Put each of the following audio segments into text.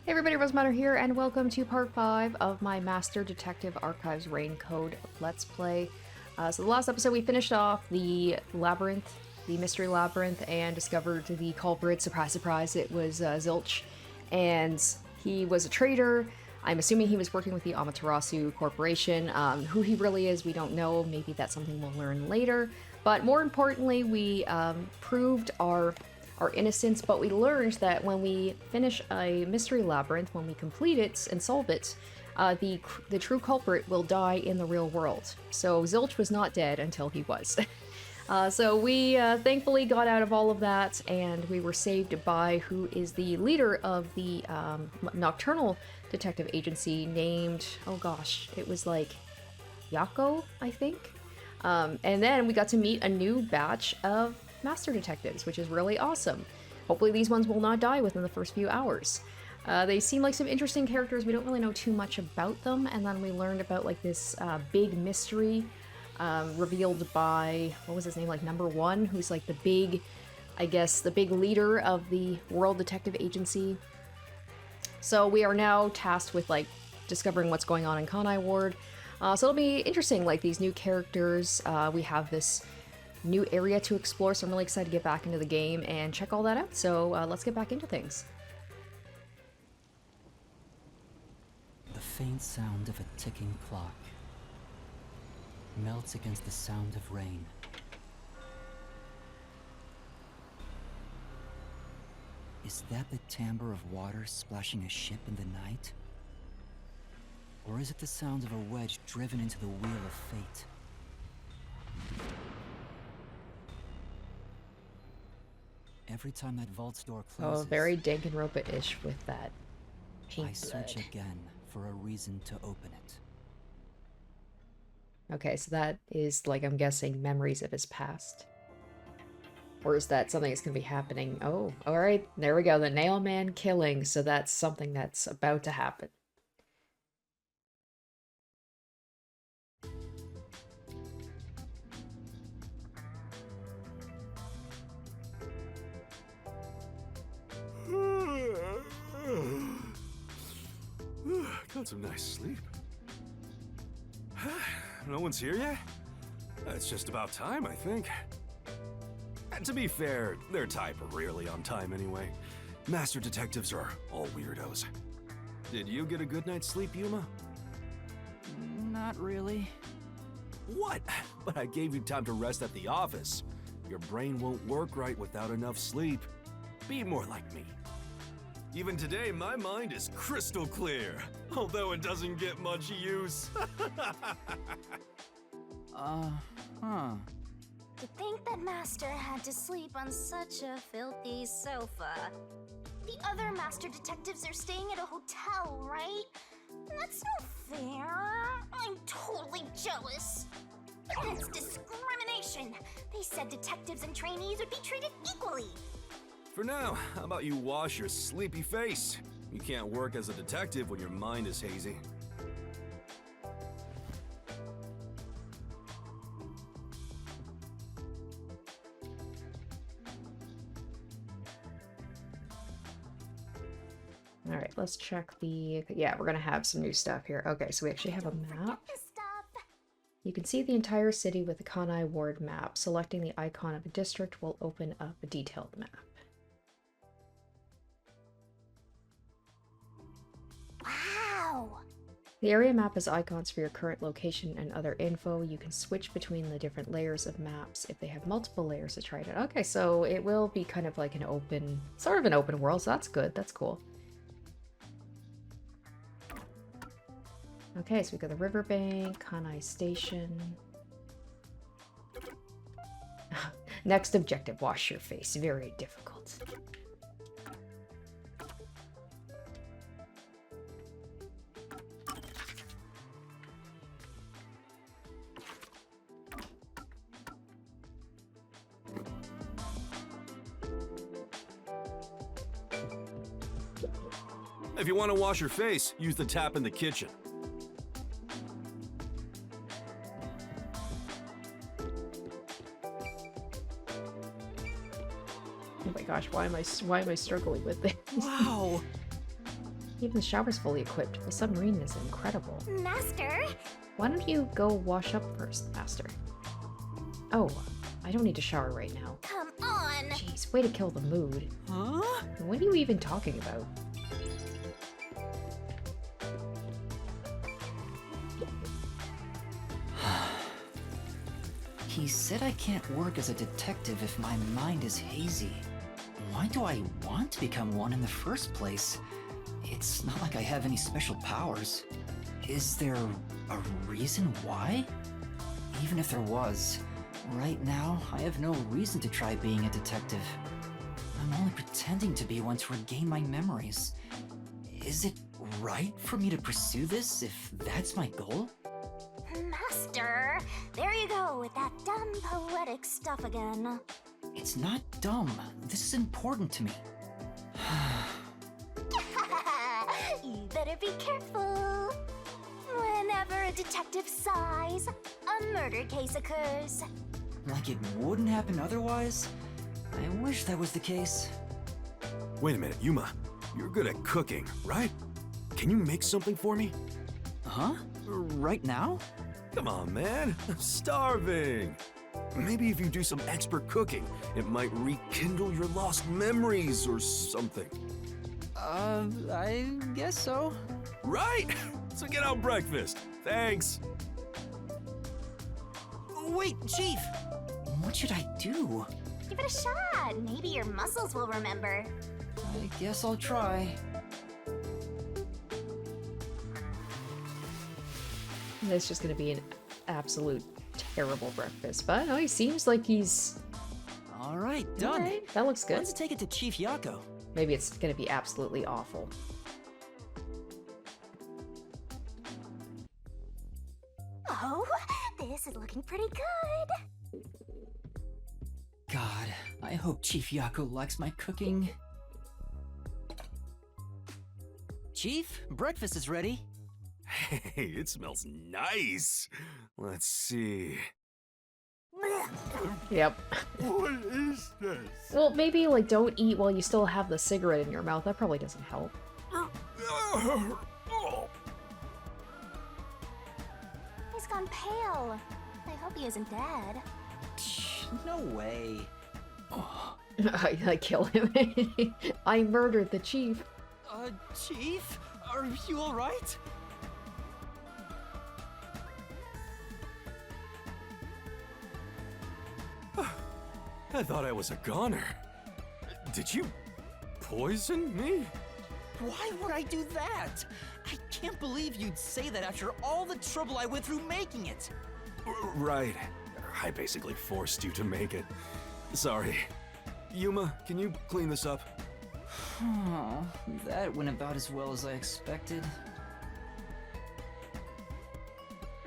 Hey everybody, Rosemary here, and welcome to part 5 of my Master Detective Archives Rain Code Let's Play. So the last episode we finished off the labyrinth, the mystery labyrinth, and discovered the culprit. Surprise, surprise, it was Zilch. And he was a traitor. I'm assuming he was working with the Amaterasu Corporation. Who he really is, we don't know. Maybe that's something we'll learn later. But more importantly, we proved our innocence, but we learned that when we finish a mystery labyrinth, when we complete it and solve it, the true culprit will die in the real world. So Zilch was not dead until he was. So we thankfully got out of all of that, and we were saved by who is the leader of the Nocturnal Detective Agency named, oh gosh, it was like Yako, I think. And then we got to meet a new batch of Master Detectives, which is really awesome. Hopefully these ones will not die within the first few hours. They seem like some interesting characters. We don't really know too much about them, and then we learned about like this big mystery revealed by, what was his name, like number 1, who's like the big, I guess, the big leader of the World Detective Agency. So we are now tasked with like discovering what's going on in Kanai Ward. So it'll be interesting, like these new characters. We have this new area to explore, so I'm really excited to get back into the game and check all that out. So let's get back into things. The faint sound of a ticking clock melts against the sound of rain. Is that the timbre of water splashing a ship in the night? Or is it the sound of a wedge driven into the wheel of fate? Every time that vault's door closes, Oh, very Danganronpa-ish with that paint I search blood. again for a reason to open it. Okay, so that is, like, I'm guessing, memories of his past. Or is that something that's going to be happening? Oh, alright, there we go, the Nail Man killing, so that's something that's about to happen. Got some nice sleep. No one's here yet? It's just about time, I think. And to be fair, their type are rarely on time anyway. Master detectives are all weirdos. Did you get a good night's sleep, Yuma? Not really. What? But I gave you time to rest at the office. Your brain won't work right without enough sleep. Be more like me. Even today, my mind is crystal clear, although it doesn't get much use. To think that Master had to sleep on such a filthy sofa. The other Master Detectives are staying at a hotel, right? That's no fair. I'm totally jealous. It's discrimination. They said detectives and trainees would be treated equally. For now, how about you wash your sleepy face? You can't work as a detective when your mind is hazy. Alright, let's check the... Yeah, we're gonna have some new stuff here. Okay, so we actually have a map. You can see the entire city with the Kanai Ward map. Selecting the icon of a district will open up a detailed map. Wow! The area map has icons for your current location and other info. You can switch between the different layers of maps if they have multiple layers to try it out. Okay, so it will be kind of like an open, sort of an open world, so that's good, that's cool. Okay, so we've got the riverbank, Kanai Station. Next objective, wash your face. Very difficult. If you want to wash your face, use the tap in the kitchen. Oh my gosh, why am I struggling with this? Wow! Even the shower's fully equipped. The submarine is incredible. Master? Why don't you go wash up first, Master? Oh, I don't need to shower right now. Come on! Jeez, way to kill the mood. Huh? What are you even talking about? He said I can't work as a detective if my mind is hazy. Why do I want to become one in the first place? It's not like I have any special powers. Is there a reason why? Even if there was, right now I have no reason to try being a detective. I'm only pretending to be one to regain my memories. Is it right for me to pursue this if that's my goal? Master! There you go with that dumb poetic stuff again. It's not dumb. This is important to me. You better be careful. Whenever a detective sighs, a murder case occurs. Like it wouldn't happen otherwise? I wish that was the case. Wait a minute, Yuma. You're good at cooking, right? Can you make something for me? Huh? Right now? Come on, man. I'm starving. Maybe if you do some expert cooking, it might rekindle your lost memories or something. I guess so. Right? So get out breakfast. Thanks. Wait, Chief! What should I do? Give it a shot. Maybe your muscles will remember. I guess I'll try. It's just gonna be an absolute terrible breakfast, but no, he seems like he's... Alright, done. Alright, that looks good. Let's take it to Chief Yako. Maybe it's gonna be absolutely awful. Oh, this is looking pretty good. God, I hope Chief Yako likes my cooking. Chief, breakfast is ready. Hey, it smells nice. Let's see. Yep. What is this? Well, maybe, like, don't eat while you still have the cigarette in your mouth. That probably doesn't help. He's gone pale. I hope he isn't dead. No way. I kill him. I murdered the chief. Chief? Are you alright? I thought I was a goner. Did you poison me? Why would I do that? I can't believe you'd say that after all the trouble I went through making it. Right. I basically forced you to make it. Sorry. Yuma, can you clean this up? Oh, that went about as well as I expected.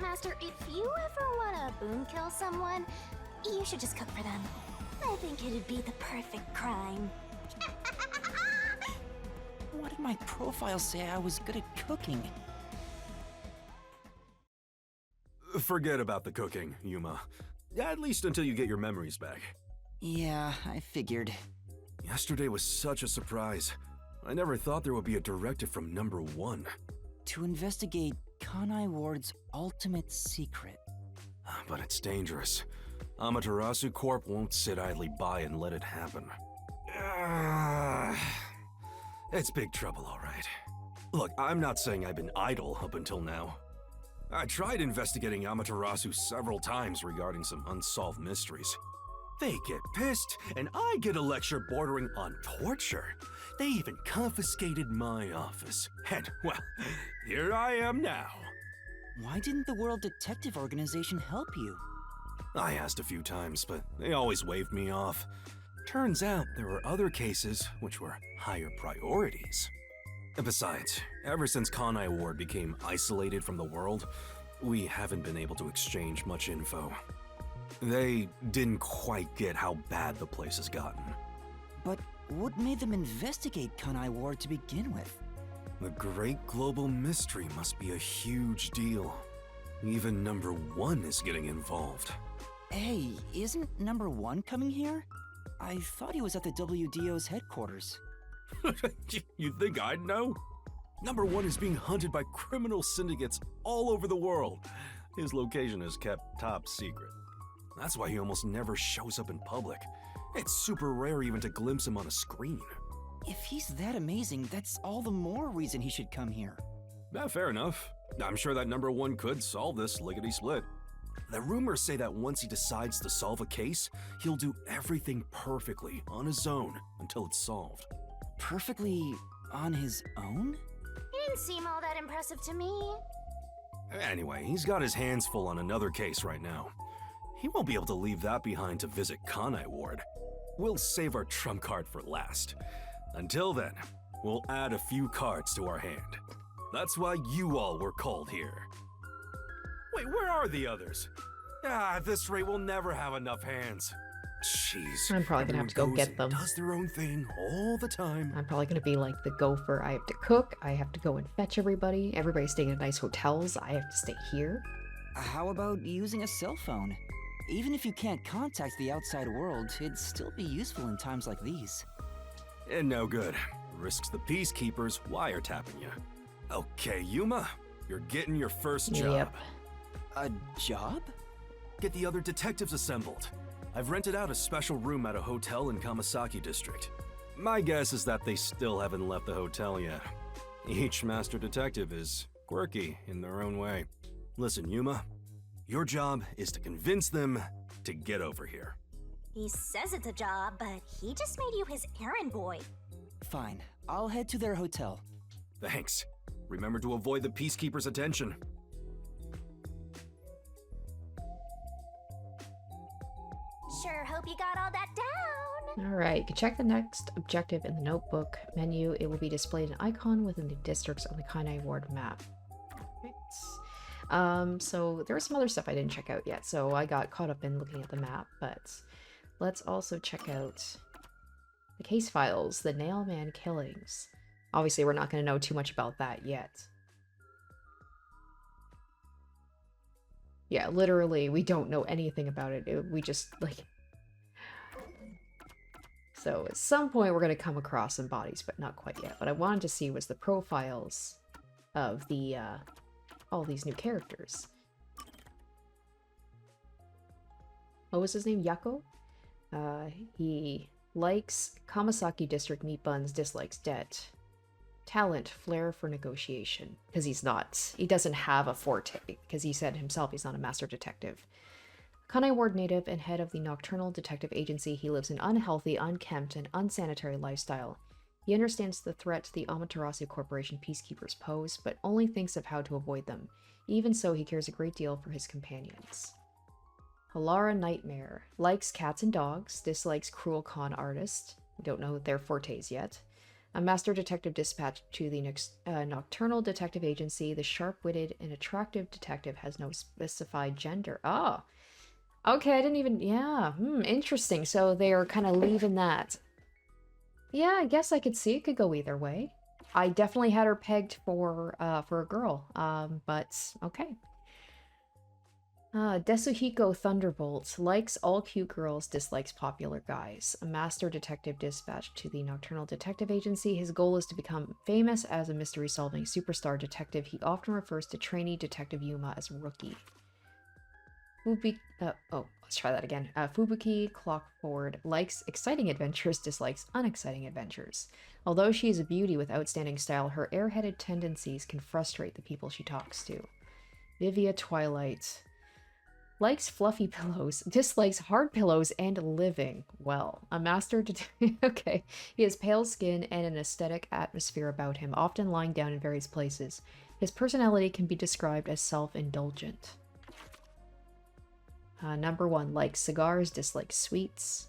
Master, if you ever want to boom kill someone, you should just cook for them. I think it'd be the perfect crime. What did my profile say I was good at cooking? Forget about the cooking, Yuma. At least until you get your memories back. Yeah, I figured. Yesterday was such a surprise. I never thought there would be a directive from number 1. To investigate Kanai Ward's ultimate secret. But it's dangerous. Amaterasu Corp won't sit idly by and let it happen. It's big trouble, all right. Look, I'm not saying I've been idle up until now. I tried investigating Amaterasu several times regarding some unsolved mysteries. They get pissed, and I get a lecture bordering on torture. They even confiscated my office. And, well, here I am now. Why didn't the World Detective Organization help you? I asked a few times, but they always waved me off. Turns out there were other cases which were higher priorities. And besides, ever since Kanai Ward became isolated from the world, we haven't been able to exchange much info. They didn't quite get how bad the place has gotten. But what made them investigate Kanai Ward to begin with? The great global mystery must be a huge deal. Even number 1 is getting involved. Hey, isn't number 1 coming here? I thought he was at the WDO's headquarters. You think I'd know? Number 1 is being hunted by criminal syndicates all over the world. His location is kept top secret. That's why he almost never shows up in public. It's super rare even to glimpse him on a screen. If he's that amazing, that's all the more reason he should come here. Yeah, fair enough. I'm sure that number 1 could solve this lickety-split. The rumors say that once he decides to solve a case, he'll do everything perfectly on his own until it's solved. Perfectly on his own? He didn't seem all that impressive to me. Anyway, he's got his hands full on another case right now. He won't be able to leave that behind to visit Kanai Ward. We'll save our trump card for last. Until then, we'll add a few cards to our hand. That's why you all were called here. Wait, where are the others? At this rate, we'll never have enough hands. Jeez. I'm probably gonna have to go everyone get goes them. and does their own thing all the time. I'm probably gonna be like the gopher. I have to cook, I have to go and fetch everybody. Everybody's staying in nice hotels, I have to stay here. How about using a cell phone? Even if you can't contact the outside world, it'd still be useful in times like these. And no good. Risks the peacekeepers wiretapping you. Okay, Yuma, you're getting your first job. Yep. A job? Get the other detectives assembled. I've rented out a special room at a hotel in Kamasaki District. My guess is that they still haven't left the hotel yet. Each master detective is quirky in their own way. Listen, Yuma, your job is to convince them to get over here. He says it's a job, but he just made you his errand boy. Fine, I'll head to their hotel. Thanks. Remember to avoid the peacekeepers' attention. Sure hope you got all that down. Alright, you can check the next objective in the notebook menu. It will be displayed an icon within the districts on the Kanai Ward map. Right. So there was some other stuff I didn't check out yet, so I got caught up in looking at the map, but let's also check out the case files, the Nailman killings. Obviously, we're not going to know too much about that yet. Yeah, literally, we don't know anything about it. We just, like... So, at some point, we're going to come across some bodies, but not quite yet. What I wanted to see was the profiles of the, all these new characters. What was his name? Yako? He likes Kamasaki District meat buns, dislikes debt. Talent, flair for negotiation. Because he doesn't have a forte, because he said himself he's not a master detective. Kanai Ward native and head of the Nocturnal Detective Agency, he lives an unhealthy, unkempt, and unsanitary lifestyle. He understands the threat the Amaterasu Corporation peacekeepers pose, but only thinks of how to avoid them. Even so, he cares a great deal for his companions. Halara Nightmare. Likes cats and dogs, dislikes cruel con artists. We don't know their fortes yet. A master detective dispatched to the Nocturnal Detective Agency. The sharp-witted and attractive detective has no specified gender. Oh! Okay, I didn't even... Yeah, interesting. So they're kind of leaving that. Yeah, I guess I could see it could go either way. I definitely had her pegged for a girl, but okay. Desuhiko Thunderbolt. Likes all cute girls, dislikes popular guys. A master detective dispatched to the Nocturnal Detective Agency. His goal is to become famous as a mystery-solving superstar detective. He often refers to trainee detective Yuma as Rookie. Let's try that again. Fubuki Clockford likes exciting adventures, dislikes unexciting adventures. Although she is a beauty with outstanding style, her airheaded tendencies can frustrate the people she talks to. Vivia Twilight likes fluffy pillows, dislikes hard pillows, and living well. A master detective. Okay. He has pale skin and an aesthetic atmosphere about him, often lying down in various places. His personality can be described as self-indulgent. Number 1, likes cigars, dislikes sweets.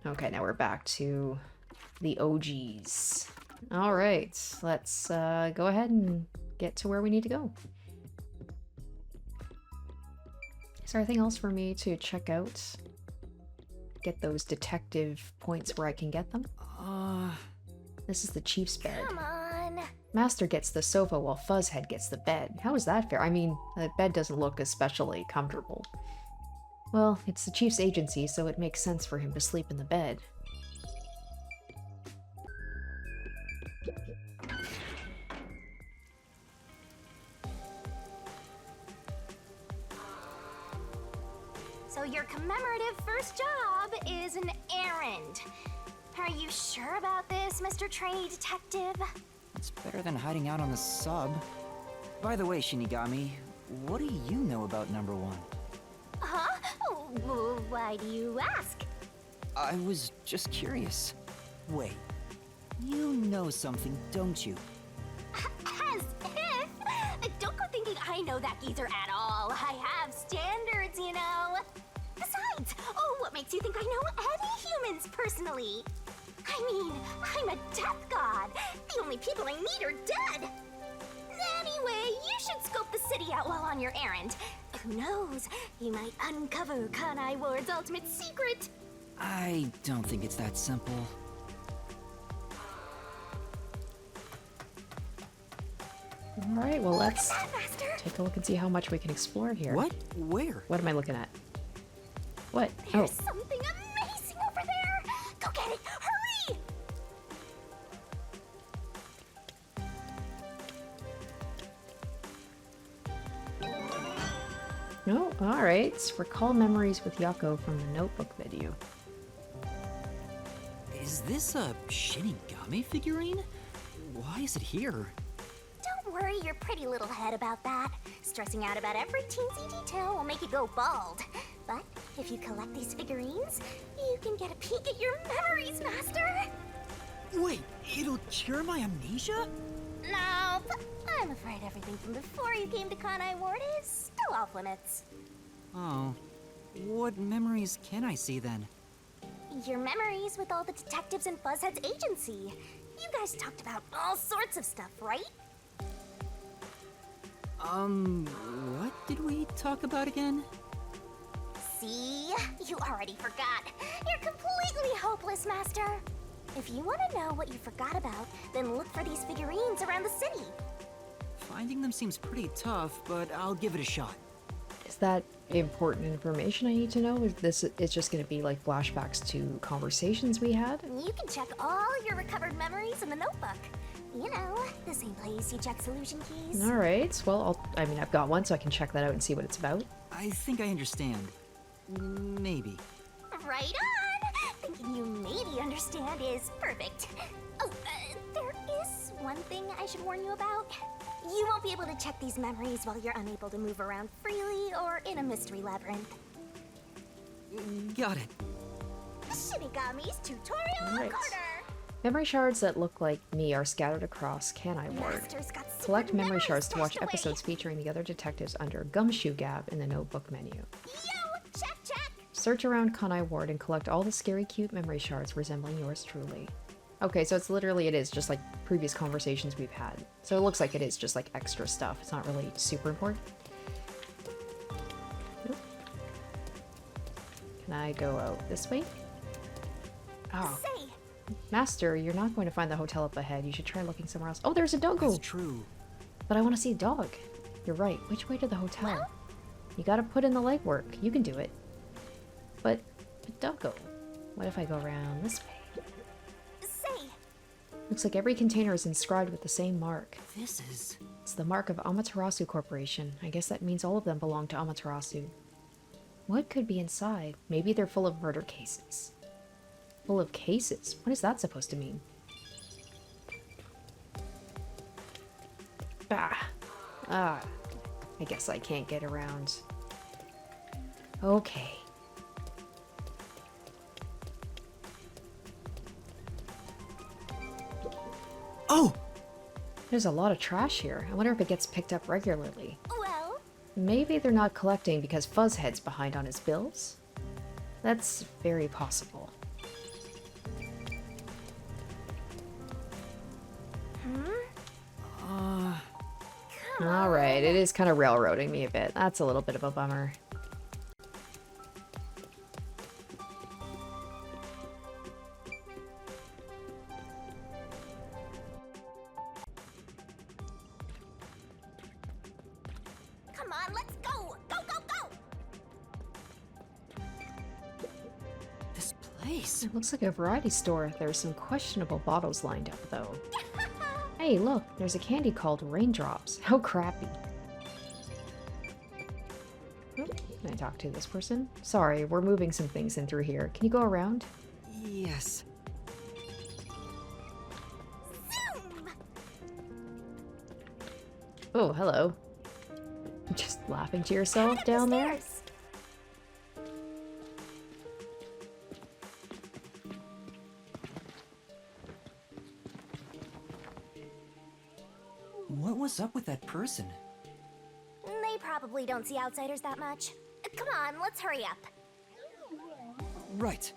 Okay, now we're back to the OGs. Alright, let's go ahead and get to where we need to go. Is there anything else for me to check out? Get those detective points where I can get them? This is the chief's bed. Come on. Master gets the sofa while Fuzzhead gets the bed. How is that fair? I mean, the bed doesn't look especially comfortable. Well, it's the chief's agency, so it makes sense for him to sleep in the bed. your commemorative first job is an errand. Are you sure about this, Mr. Trainee Detective? It's better than hiding out on the sub. By the way, Shinigami, what do you know about number 1? Huh? Oh, why do you ask? I was just curious. Wait, you know something, don't you? As if! Don't go thinking I know that geezer at all. I have standards, you know. Besides, what makes you think I know any humans personally? I mean, I'm a death god. The only people I need are dead. Anyway, you should scope the city out while on your errand. Who knows? You might uncover Kanai Ward's ultimate secret. I don't think it's that simple. Alright, well let's That, Master. take a look and see how much we can explore here. What? Where? What am I looking at? What? There's Oh, something amazing over there. Go get it. Hurry! no, alright. Recall memories with Yako from the notebook video. Is this a Shinigami figurine? Why is it here? Don't worry your pretty little head about that. Stressing out about every teensy detail will make you go bald. But if you collect these figurines, you can get a peek at your memories, Master. Wait, it'll cure my amnesia? Nope. I'm afraid everything from before you came to Kanai Ward is still off limits. Oh. What memories can I see then? Your memories with all the detectives in Fuzzhead's agency. You guys talked about all sorts of stuff, right? What did we talk about again? See? You already forgot. You're completely hopeless, Master. If you want to know what you forgot about, then look for these figurines around the city. Finding them seems pretty tough, but I'll give it a shot. Is that important information I need to know? Is this it's just going to be like flashbacks to conversations we had? You can check all your recovered memories in the notebook. You know, the same place you check solution keys. Alright, well, I've got one, so I can check that out and see what it's about. I think I understand. Maybe. Right on! Thinking you maybe understand is perfect. Oh, there is one thing I should warn you about. You won't be able to check these memories while you're unable to move around freely or in a mystery labyrinth. Got it. Shinigami's tutorial Right. corner! Memory shards that look like me are scattered across Kanai Ward. Master's got secret Collect memory memories shards to watch stashed away. episodes featuring the other detectives under Gumshoe Gap in the notebook menu. Yo, check, check! Search around Kanai Ward and collect all the scary cute memory shards resembling yours truly. Okay, so it is just like previous conversations we've had. So it looks like it is just like extra stuff. It's not really super important. Nope. Can I go out this way? Oh, Say, Master, you're not going to find the hotel up ahead. You should try looking somewhere else. Oh, there's a doggo! That's true. But I want to see a dog. You're right. Which way to the hotel? Well? You gotta put in the legwork. You can do it. But doggo. What if I go around this way? say, Looks like every container is inscribed with the same mark. This is... It's the mark of Amaterasu Corporation. I guess that means all of them belong to Amaterasu. What could be inside? Maybe they're full of murder cases. Full of cases? What is that supposed to mean? I guess I can't get around. Okay. Oh! There's a lot of trash here. I wonder if it gets picked up regularly. well, Maybe they're not collecting because Fuzzhead's behind on his bills? That's very possible. Alright, it is kind of railroading me a bit. That's a little bit of a bummer. come on, let's go! Go, go, go! This place... It looks like a variety store. There's some questionable bottles lined up, though. Hey, look, there's a candy called Raindrops. How crappy. Oh, Can I talk to this person? Sorry, we're moving some things in through here. Can you go around? Yes. Zoom! Oh, hello. Just laughing to yourself down there? Stairs. What was up with that person? They probably don't see outsiders that much. Come on, let's hurry up. Right.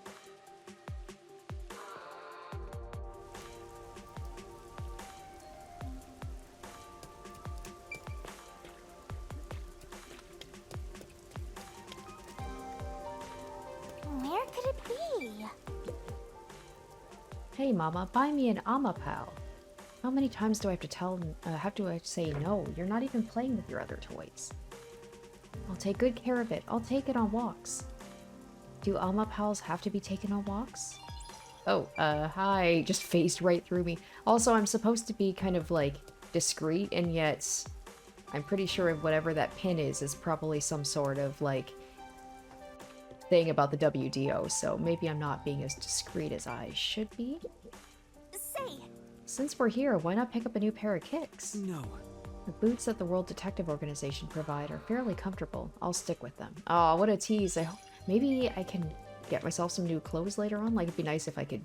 Where could it be? Hey, Mama, buy me an Amapal. How many times do I have to say no? You're not even playing with your other toys. I'll take good care of it. I'll take it on walks. Do Amapals have to be taken on walks? Oh, hi. Just phased right through me. Also, I'm supposed to be kind of, like, discreet, and yet I'm pretty sure whatever that pin is probably some sort of, like, thing about the WDO, so maybe I'm not being as discreet as I should be. Say, Since we're here, why not pick up a new pair of kicks? No. The boots that the World Detective Organization provide are fairly comfortable. I'll stick with them. Oh, what a tease. Maybe I can get myself some new clothes later on. Like, it'd be nice if I could,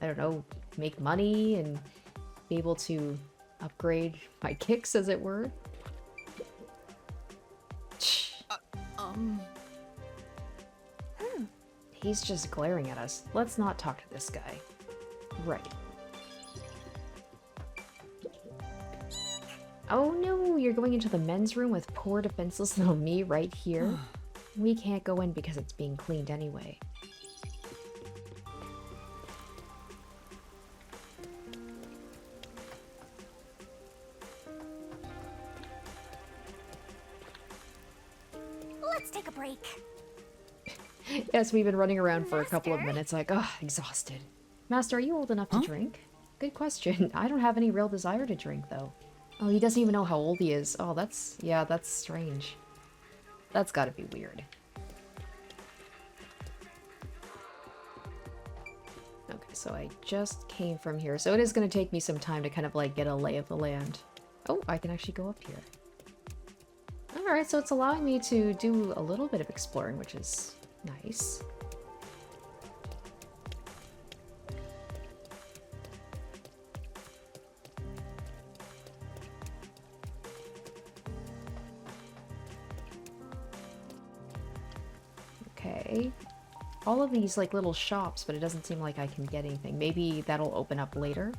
I don't know, make money and be able to upgrade my kicks, as it were. He's just glaring at us. Let's not talk to this guy. Right. Oh no, you're going into the men's room with poor defenseless little me right here? We can't go in because it's being cleaned anyway. let's take a break. Yes, we've been running around for a couple of minutes like, oh, exhausted. Master, are you old enough to drink? Good question. I don't have any real desire to drink, though. Oh, he doesn't even know how old he is. Oh, that's strange. That's gotta be weird. Okay, so I just came from here. So it is gonna take me some time to kind of like get a lay of the land. Oh, I can actually go up here. Alright, so it's allowing me to do a little bit of exploring, which is nice. Okay. All of these like little shops, but it doesn't seem like I can get anything. Maybe that'll open up later.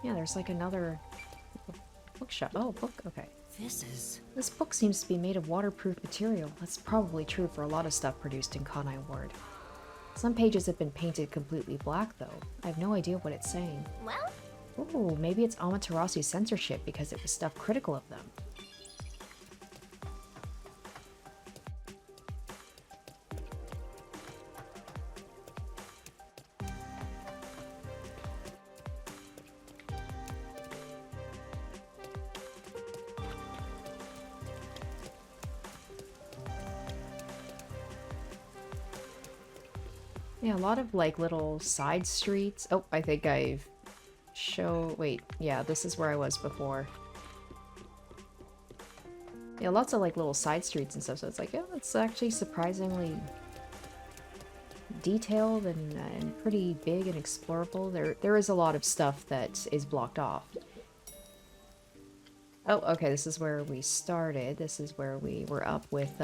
Yeah, there's like another bookshop. Oh, book. Okay. This book seems to be made of waterproof material. That's probably true for a lot of stuff produced in Kanai Ward. Some pages have been painted completely black, though. I have no idea what it's saying. Well, Ooh, maybe it's Amaterasu's censorship because it was stuff critical of them. Yeah, a lot of like little side streets. Oh, I think I've wait, yeah, this is where I was before. Yeah, lots of like little side streets and stuff, so it's like, yeah, it's actually surprisingly detailed and pretty big and explorable. There is a lot of stuff that is blocked off. Oh, okay, this is where we started. This is where we were up with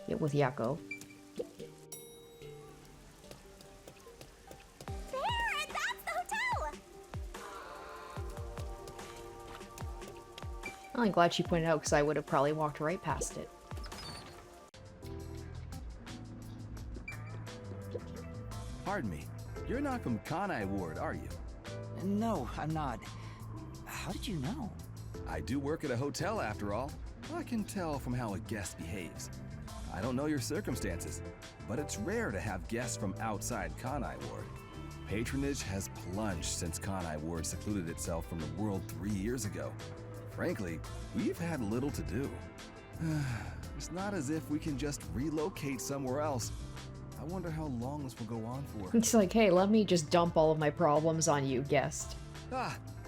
Yako. there! That's the hotel! I'm glad she pointed out because I would have probably walked right past it. Pardon me, you're not from Kanai Ward, are you? No, I'm not. How did you know? I do work at a hotel after all. I can tell from how a guest behaves. I don't know your circumstances, but it's rare to have guests from outside Kanai Ward. Patronage has plunged since Kanai Ward secluded itself from the world 3 years ago. Frankly, we've had little to do. It's not as if we can just relocate somewhere else. I wonder how long this will go on for. It's like, hey, let me just dump all of my problems on you, guest.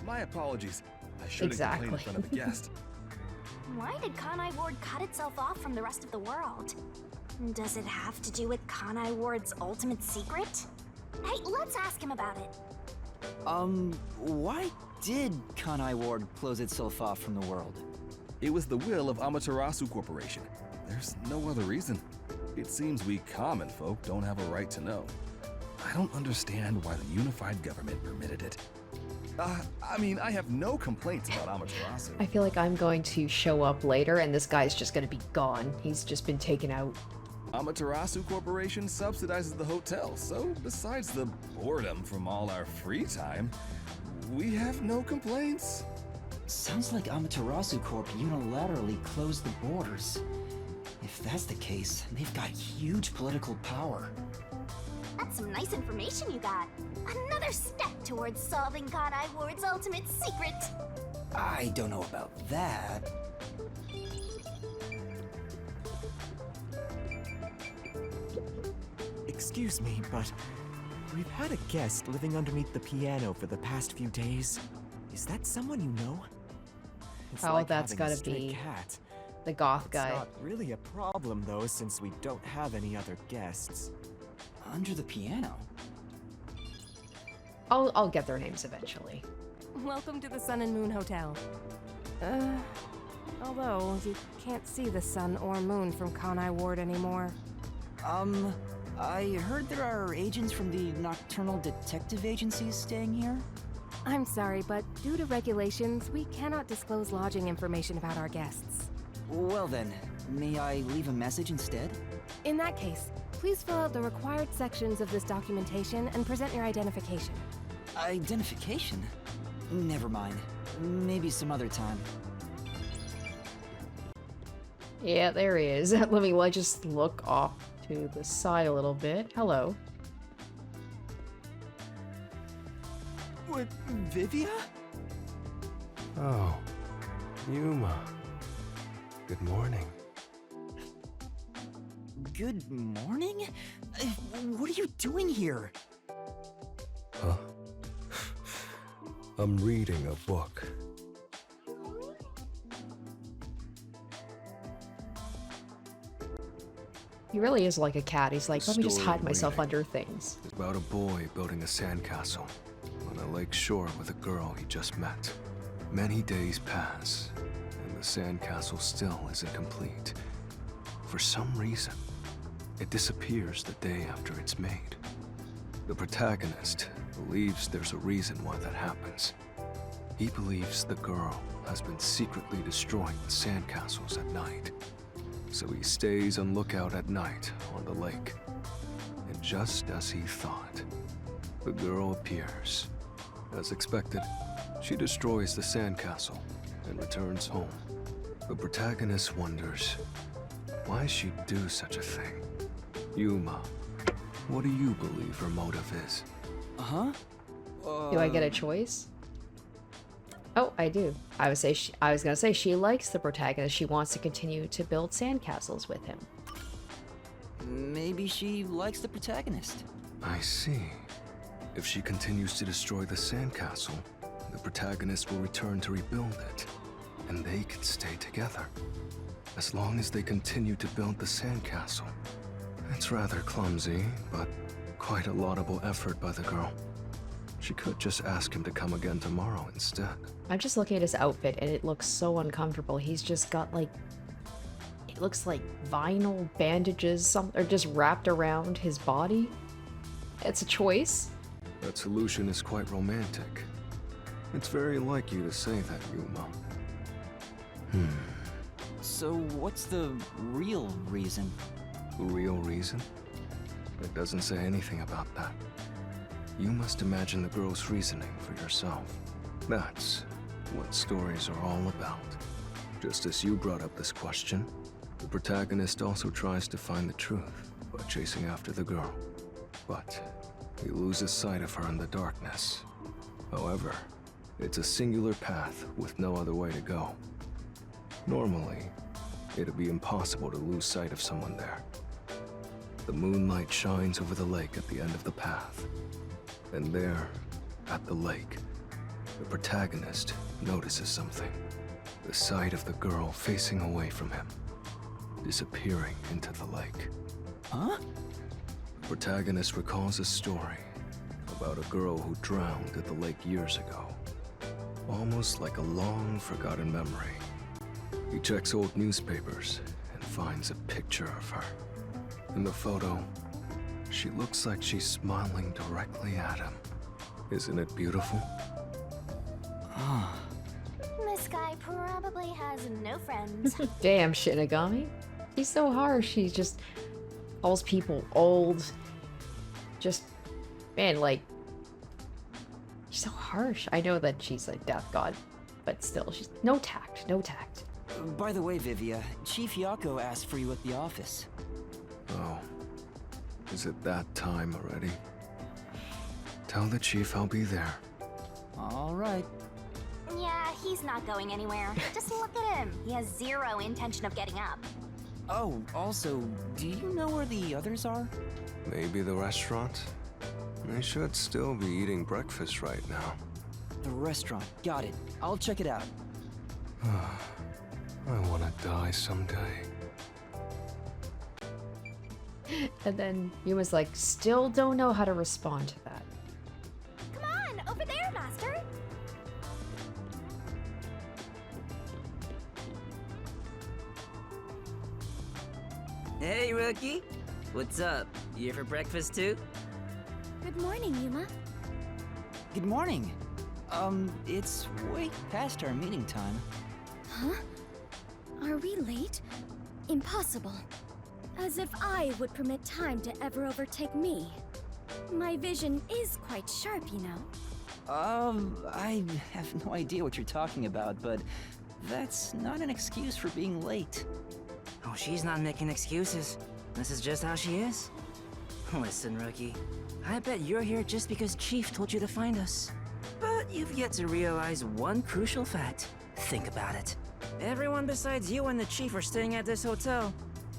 My apologies. I shouldn't complain in front of the guest. Why did Kanai Ward cut itself off from the rest of the world? Does it have to do with Kanai Ward's ultimate secret? Hey, let's ask him about it. Why did Kanai Ward close itself off from the world? It was the will of Amaterasu Corporation. There's no other reason. It seems we common folk don't have a right to know. I don't understand why the unified government permitted it. I have no complaints about Amaterasu. I feel like I'm going to show up later and this guy's just going to be gone. He's just been taken out. Amaterasu Corporation subsidizes the hotel, so besides the boredom from all our free time, we have no complaints. Sounds like Amaterasu Corp unilaterally closed the borders. If that's the case, they've got huge political power. That's some nice information you got. Another step towards solving Kanai Ward's ultimate secret. I don't know about that. Excuse me, but we've had a guest living underneath the piano for the past few days. Is that someone you know? It's Oh, like that's having a gotta stray be cat. the goth It's guy. not really a problem though, since we don't have any other guests. Under the piano? I'll get their names eventually. Welcome to the Sun and Moon Hotel. Although you can't see the sun or moon from Kanai Ward anymore. I heard there are agents from the Nocturnal Detective Agencies staying here? I'm sorry, but due to regulations, we cannot disclose lodging information about our guests. Well then, may I leave a message instead? In that case, please fill out the required sections of this documentation and present your identification. Identification? Never mind. Maybe some other time. Yeah, there he is. Let me just look off to the side a little bit. Hello. What, Vivia? Oh, Yuma. Good morning. Good morning? What are you doing here? Huh? I'm reading a book. He really is like a cat. He's like, let me just Story hide myself reading. under things. It's about a boy building a sandcastle on a lake shore with a girl he just met. Many days pass, and the sandcastle still isn't complete. For some reason, it disappears the day after it's made. The protagonist believes there's a reason why that happens. He believes the girl has been secretly destroying the sandcastles at night. So he stays on lookout at night on the lake. And just as he thought, the girl appears. As expected, she destroys the sandcastle and returns home. The protagonist wonders why she'd do such a thing. Yuma, what do you believe her motive is? Huh? Do I get a choice? Oh, I do. I was gonna say she likes the protagonist. She wants to continue to build sandcastles with him. Maybe she likes the protagonist. I see. If she continues to destroy the sandcastle, the protagonist will return to rebuild it, and they can stay together. As long as they continue to build the sandcastle. It's rather clumsy, but quite a laudable effort by the girl. She could just ask him to come again tomorrow instead. I'm just looking at his outfit and it looks so uncomfortable. He's just got like, it looks like vinyl bandages, or just wrapped around his body. It's a choice. That solution is quite romantic. It's very like you to say that, Yuma. So what's the real reason? The real reason? It doesn't say anything about that. You must imagine the girl's reasoning for yourself. That's what stories are all about. Just as you brought up this question, the protagonist also tries to find the truth by chasing after the girl. But he loses sight of her in the darkness. However, it's a singular path with no other way to go. Normally, it'd be impossible to lose sight of someone there. The moonlight shines over the lake at the end of the path. And there, at the lake, the protagonist notices something. The sight of the girl facing away from him, disappearing into the lake. Huh? The protagonist recalls a story about a girl who drowned at the lake years ago. Almost like a long forgotten memory. He checks old newspapers and finds a picture of her. In the photo, she looks like she's smiling directly at him. Isn't it beautiful? This guy probably has no friends. Damn, Shinigami. He's so harsh. He just calls people old. Just, man, like, she's so harsh. I know that she's a death god, but still, she's no tact, no tact. By the way, Vivia, Chief Yako asked for you at the office. Oh, is it that time already? Tell the chief I'll be there. All right. Yeah, he's not going anywhere. Just look at him. He has zero intention of getting up. Oh, also, do you know where the others are? Maybe the restaurant? They should still be eating breakfast right now. The restaurant. Got it. I'll check it out. I want to die someday. And then Yuma's like, still don't know how to respond to that. Come on, over there, Master. Hey, rookie. What's up? You here for breakfast too? Good morning, Yuma. Good morning. It's way past our meeting time. Huh? Are we late? Impossible. As if I would permit time to ever overtake me. My vision is quite sharp, you know. I have no idea what you're talking about, but that's not an excuse for being late. Oh, she's not making excuses. This is just how she is. Listen, rookie. I bet you're here just because Chief told you to find us. But you've yet to realize one crucial fact. Think about it. Everyone besides you and the Chief are staying at this hotel.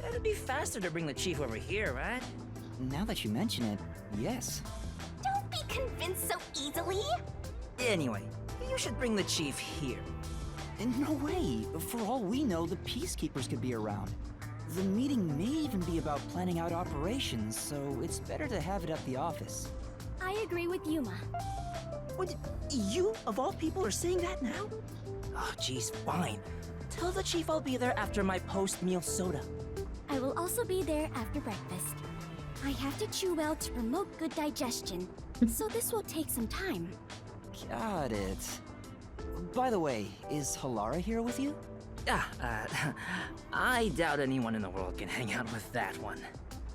It'd be faster to bring the Chief over here, right? Now that you mention it, yes. Don't be convinced so easily. Anyway, you should bring the Chief here. And no way! For all we know, the Peacekeepers could be around. The meeting may even be about planning out operations, so it's better to have it at the office. I agree with Yuma. What? You, of all people, are saying that now? Oh, geez, fine. Tell the Chief I'll be there after my post-meal soda. I will also be there after breakfast. I have to chew well to promote good digestion, so this will take some time. Got it. By the way, is Halara here with you? I doubt anyone in the world can hang out with that one.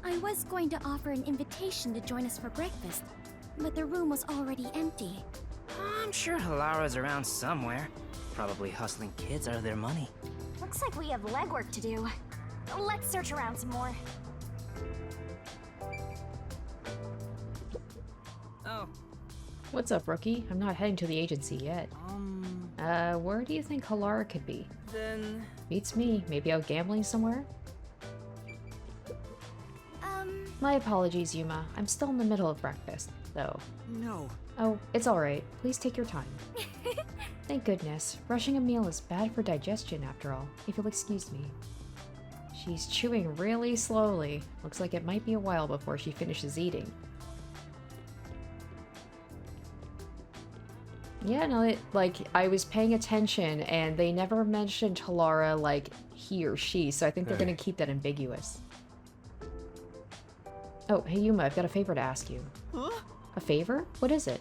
I was going to offer an invitation to join us for breakfast, but the room was already empty. I'm sure Halara's around somewhere. Probably hustling kids out of their money. Looks like we have legwork to do. Let's search around some more. Oh. What's up, rookie? I'm not heading to the agency yet. Where do you think Halara could be? Then... Beats me. Maybe out gambling somewhere? My apologies, Yuma. I'm still in the middle of breakfast, though. No. Oh, it's alright. Please take your time. Thank goodness. Rushing a meal is bad for digestion, after all, if you'll excuse me. She's chewing really slowly. Looks like it might be a while before she finishes eating. Yeah, no, I was paying attention, and they never mentioned Halara, like, he or she, so I think they're gonna keep that ambiguous. Oh, hey Yuma, I've got a favor to ask you. Huh? A favor? What is it?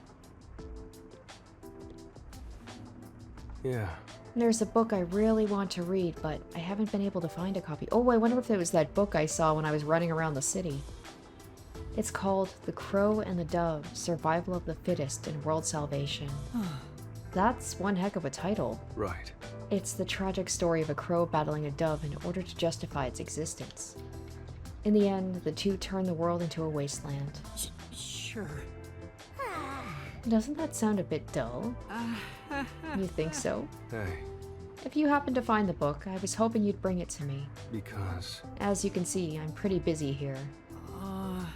Yeah. There's a book I really want to read, but I haven't been able to find a copy. Oh, I wonder if it was that book I saw when I was running around the city. It's called The Crow and the Dove, Survival of the Fittest and World Salvation. That's one heck of a title. Right. It's the tragic story of a crow battling a dove in order to justify its existence. In the end, the two turn the world into a wasteland. Sure. Doesn't that sound a bit dull? You think so? Hey, If you happen to find the book, I was hoping you'd bring it to me. because... As you can see, I'm pretty busy here.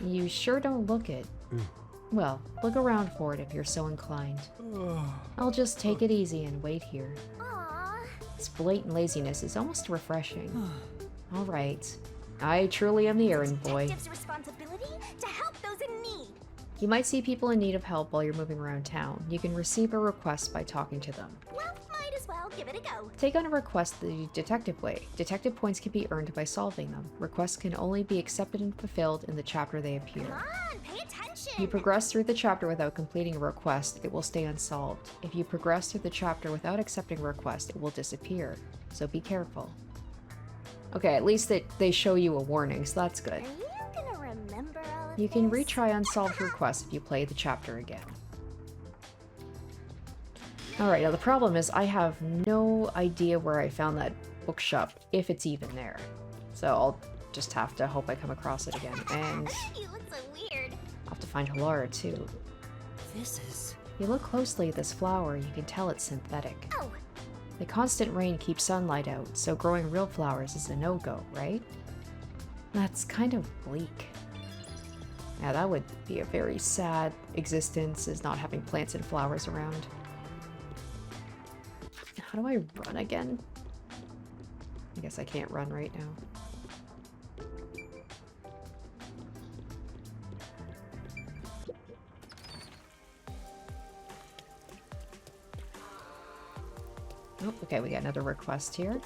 You sure don't look it. Well, look around for it if you're so inclined. I'll just take it easy and wait here. Aww. This blatant laziness is almost refreshing. Alright. I truly am the errand boy. Detective's responsibility to help those in need. You might see people in need of help while you're moving around town. You can receive a request by talking to them. Well, might as well give it a go. Take on a request the detective way. Detective points can be earned by solving them. Requests can only be accepted and fulfilled in the chapter they appear. Come on, pay attention. If you progress through the chapter without completing a request, it will stay unsolved. If you progress through the chapter without accepting a request, it will disappear. So be careful. Okay, at least they show you a warning, so that's good. Are you gonna remember all of You can this? retry unsolved requests if you play the chapter again. Alright, now the problem is I have no idea where I found that bookshop, if it's even there. So I'll just have to hope I come across it again. And You look so weird. I'll have to find Halara too. This is... If you look closely at this flower, you can tell it's synthetic. Oh, The constant rain keeps sunlight out, so growing real flowers is a no-go, right? That's kind of bleak. Yeah, that would be a very sad existence, is not having plants and flowers around. How do I run again? I guess I can't run right now. Oh, okay, we got another request here.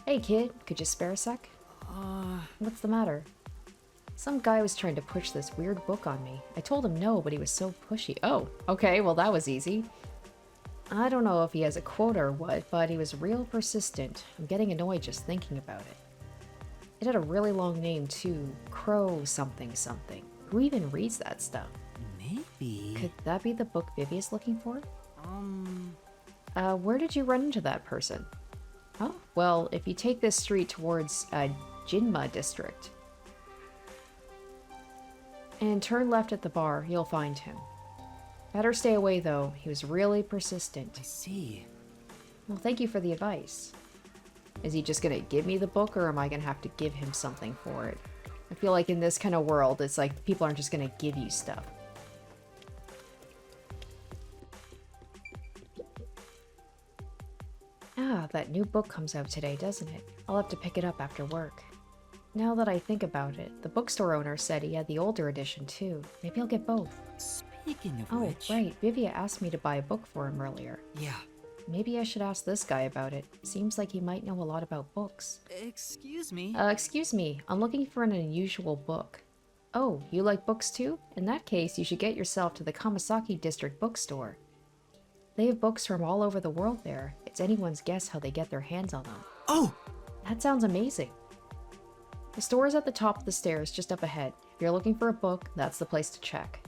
Hey kid, could you spare a sec? What's the matter? Some guy was trying to push this weird book on me. I told him no, but he was so pushy. Oh, okay, well that was easy. I don't know if he has a quota or what, but he was real persistent. I'm getting annoyed just thinking about it. It had a really long name too. Crow something something. Who even reads that stuff? Maybe... Could that be the book Vivia's looking for? Where did you run into that person? Oh, well, if you take this street towards, Yuma district, and turn left at the bar, you'll find him. Better stay away, though. He was really persistent. I see. Well, thank you for the advice. Is he just gonna give me the book, or am I gonna have to give him something for it? I feel like in this kind of world, it's like people aren't just gonna give you stuff. Ah, that new book comes out today, doesn't it? I'll have to pick it up after work. Now that I think about it, the bookstore owner said he had the older edition too. Maybe I'll get both. Speaking of Oh, which... right. Vivia asked me to buy a book for him earlier. Yeah. Maybe I should ask this guy about it. Seems like he might know a lot about books. Excuse me? Excuse me. I'm looking for an unusual book. Oh, you like books too? In that case, you should get yourself to the Kamasaki District bookstore. They have books from all over the world there. It's anyone's guess how they get their hands on them. Oh! That sounds amazing. The store is at the top of the stairs, just up ahead. If you're looking for a book, that's the place to check.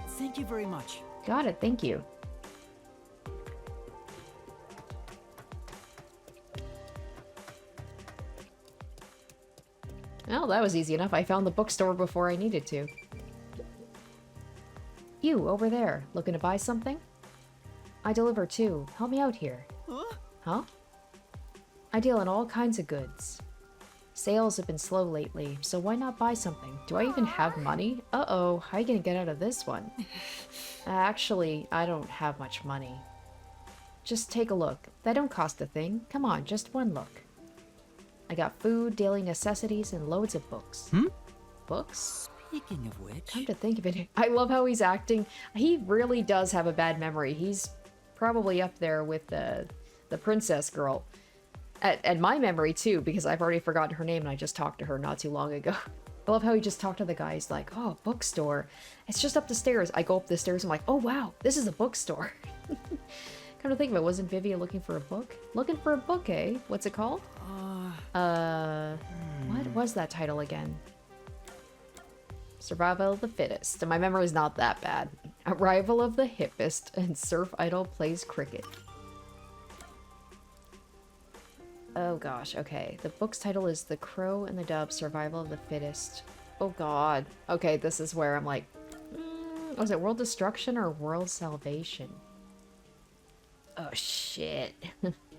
Thank you very much. Got it, thank you. Well, that was easy enough. I found the bookstore before I needed to. You, over there, looking to buy something? I deliver too. Help me out here. Huh? I deal in all kinds of goods. Sales have been slow lately, so why not buy something? Do I even have money? Uh-oh, how are you gonna get out of this one? Actually, I don't have much money. Just take a look. That don't cost a thing. Come on, just one look. I got food, daily necessities, and loads of books. Books? Speaking of which... Come to think of it, I love how he's acting. He really does have a bad memory. He's probably up there with the princess girl. And my memory too, because I've already forgotten her name and I just talked to her not too long ago. I love how he just talked to the guy. He's like, oh, bookstore. It's just up the stairs. I go up the stairs. I'm like, oh, wow, this is a bookstore. Come to think of it, wasn't Vivia looking for a book? Looking for a book, eh? What's it called? What was that title again? Survival of the Fittest. And my memory is not that bad. Arrival of the Hippest and Surf Idol plays cricket. Oh gosh, okay. The book's title is The Crow and the Dove, Survival of the Fittest. Oh god. Okay, this is where I'm like, was it world destruction or world salvation? Oh shit.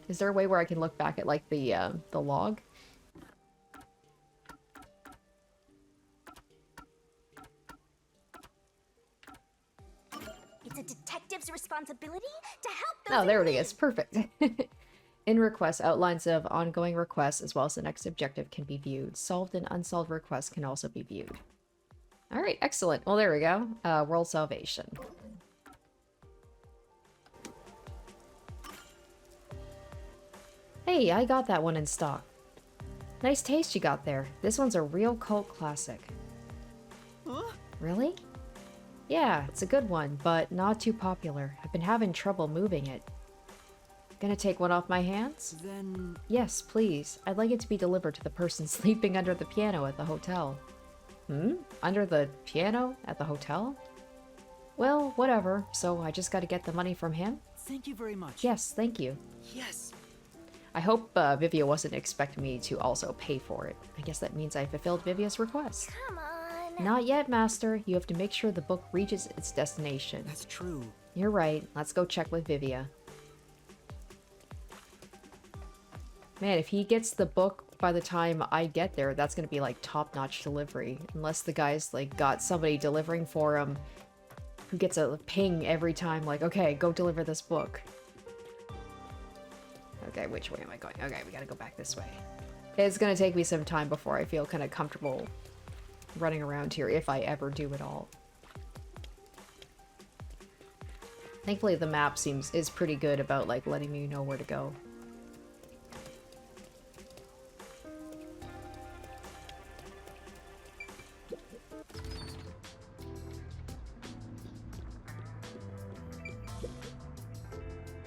Is there a way where I can look back at like the log? It's a detective's responsibility to help those Oh, there in it need. is. Perfect. In requests, outlines of ongoing requests as well as the next objective can be viewed. Solved and unsolved requests can also be viewed. All right, excellent. Well, there we go. World salvation. Hey, I got that one in stock. Nice taste you got there. This one's a real cult classic. Huh? Really? Yeah, it's a good one, but not too popular. I've been having trouble moving it. Gonna take one off my hands? Then... Yes, please. I'd like it to be delivered to the person sleeping under the piano at the hotel. Under the piano at the hotel? Well, whatever. So I just gotta get the money from him? Thank you very much. Yes, thank you. Yes. I hope Vivia wasn't expecting me to also pay for it. I guess that means I fulfilled Vivia's request. Come on. Not yet, Master. You have to make sure the book reaches its destination. That's true. You're right. Let's go check with Vivia. Man, if he gets the book by the time I get there, that's gonna be like top-notch delivery. Unless the guy's like got somebody delivering for him who gets a ping every time, like, okay, go deliver this book. Okay, which way am I going? Okay, we gotta go back this way. It's gonna take me some time before I feel kind of comfortable running around here, if I ever do at all. Thankfully, the map is pretty good about like letting me know where to go.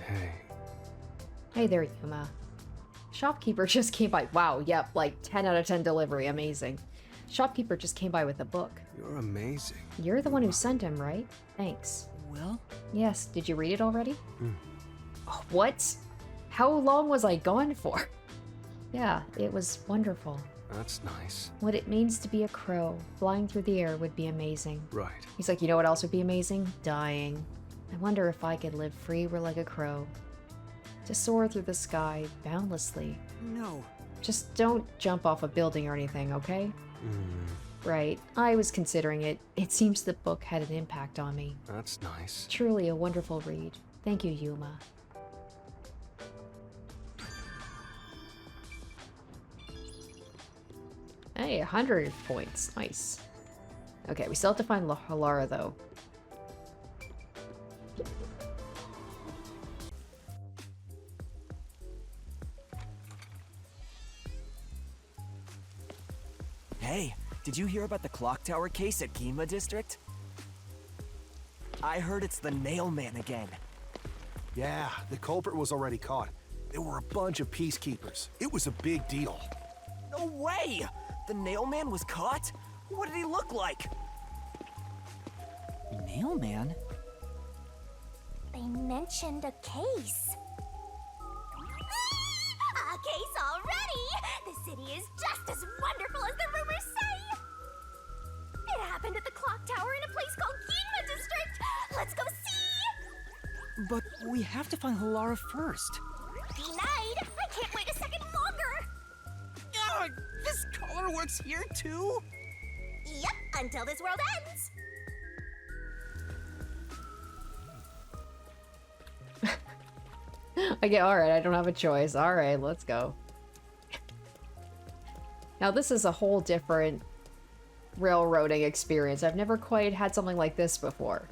Hey, Hey there, Yuma. Shopkeeper just came by. Wow, yep, like 10 out of 10 delivery. Amazing. Shopkeeper just came by with a book. you're amazing. You're the one who sent him, right? Thanks. Well? Yes, did you read it already? Mm. Oh, what? How long was I gone for? Yeah, it was wonderful. That's nice. What it means to be a crow. Flying through the air would be amazing. Right. He's like, you know what else would be amazing? Dying. I wonder if I could live free like a crow. To soar through the sky, boundlessly. No. Just don't jump off a building or anything, okay? Mm, Right. I was considering it. It seems the book had an impact on me. that's nice. Truly a wonderful read. Thank you, Yuma. Hey, 100 points. Nice. Okay, we still have to find Halara, though. Hey, did you hear about the clock tower case at Yuma District? I heard it's the nail man again. Yeah, the culprit was already caught. There were a bunch of peacekeepers. It was a big deal. No way! The nail man was caught? What did he look like? Nail man? They mentioned a case. A case already! The city is just as wonderful as the rumors say! It happened at the clock tower in a place called Yuma District! Let's go see! But we have to find Halara first. Denied! I can't wait a second longer! Oh, this color works here too? Yep, until this world ends! Alright, I don't have a choice. Alright, let's go. Now this is a whole different railroading experience. I've never quite had something like this before.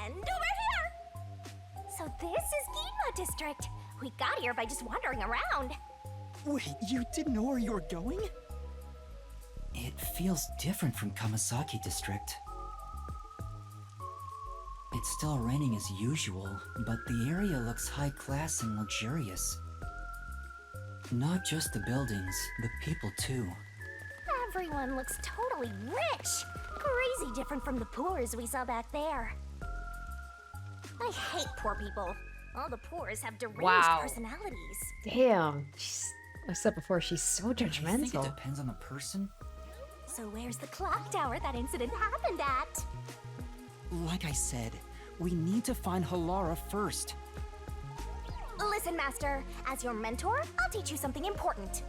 And over here! So this is Yuma District. We got here by just wandering around. Wait, you didn't know where you were going? It feels different from Kamasaki District. It's still raining as usual, but the area looks high class and luxurious. Not just the buildings, the people too. Everyone looks totally rich! Crazy different from the poors we saw back there. I hate poor people. All the poors have deranged Wow. personalities. Damn. I said before, she's so I think it judgmental. depends on the person. So where's the clock tower that incident happened at? Like I said, we need to find Halara first. Listen, Master. As your mentor, I'll teach you something important.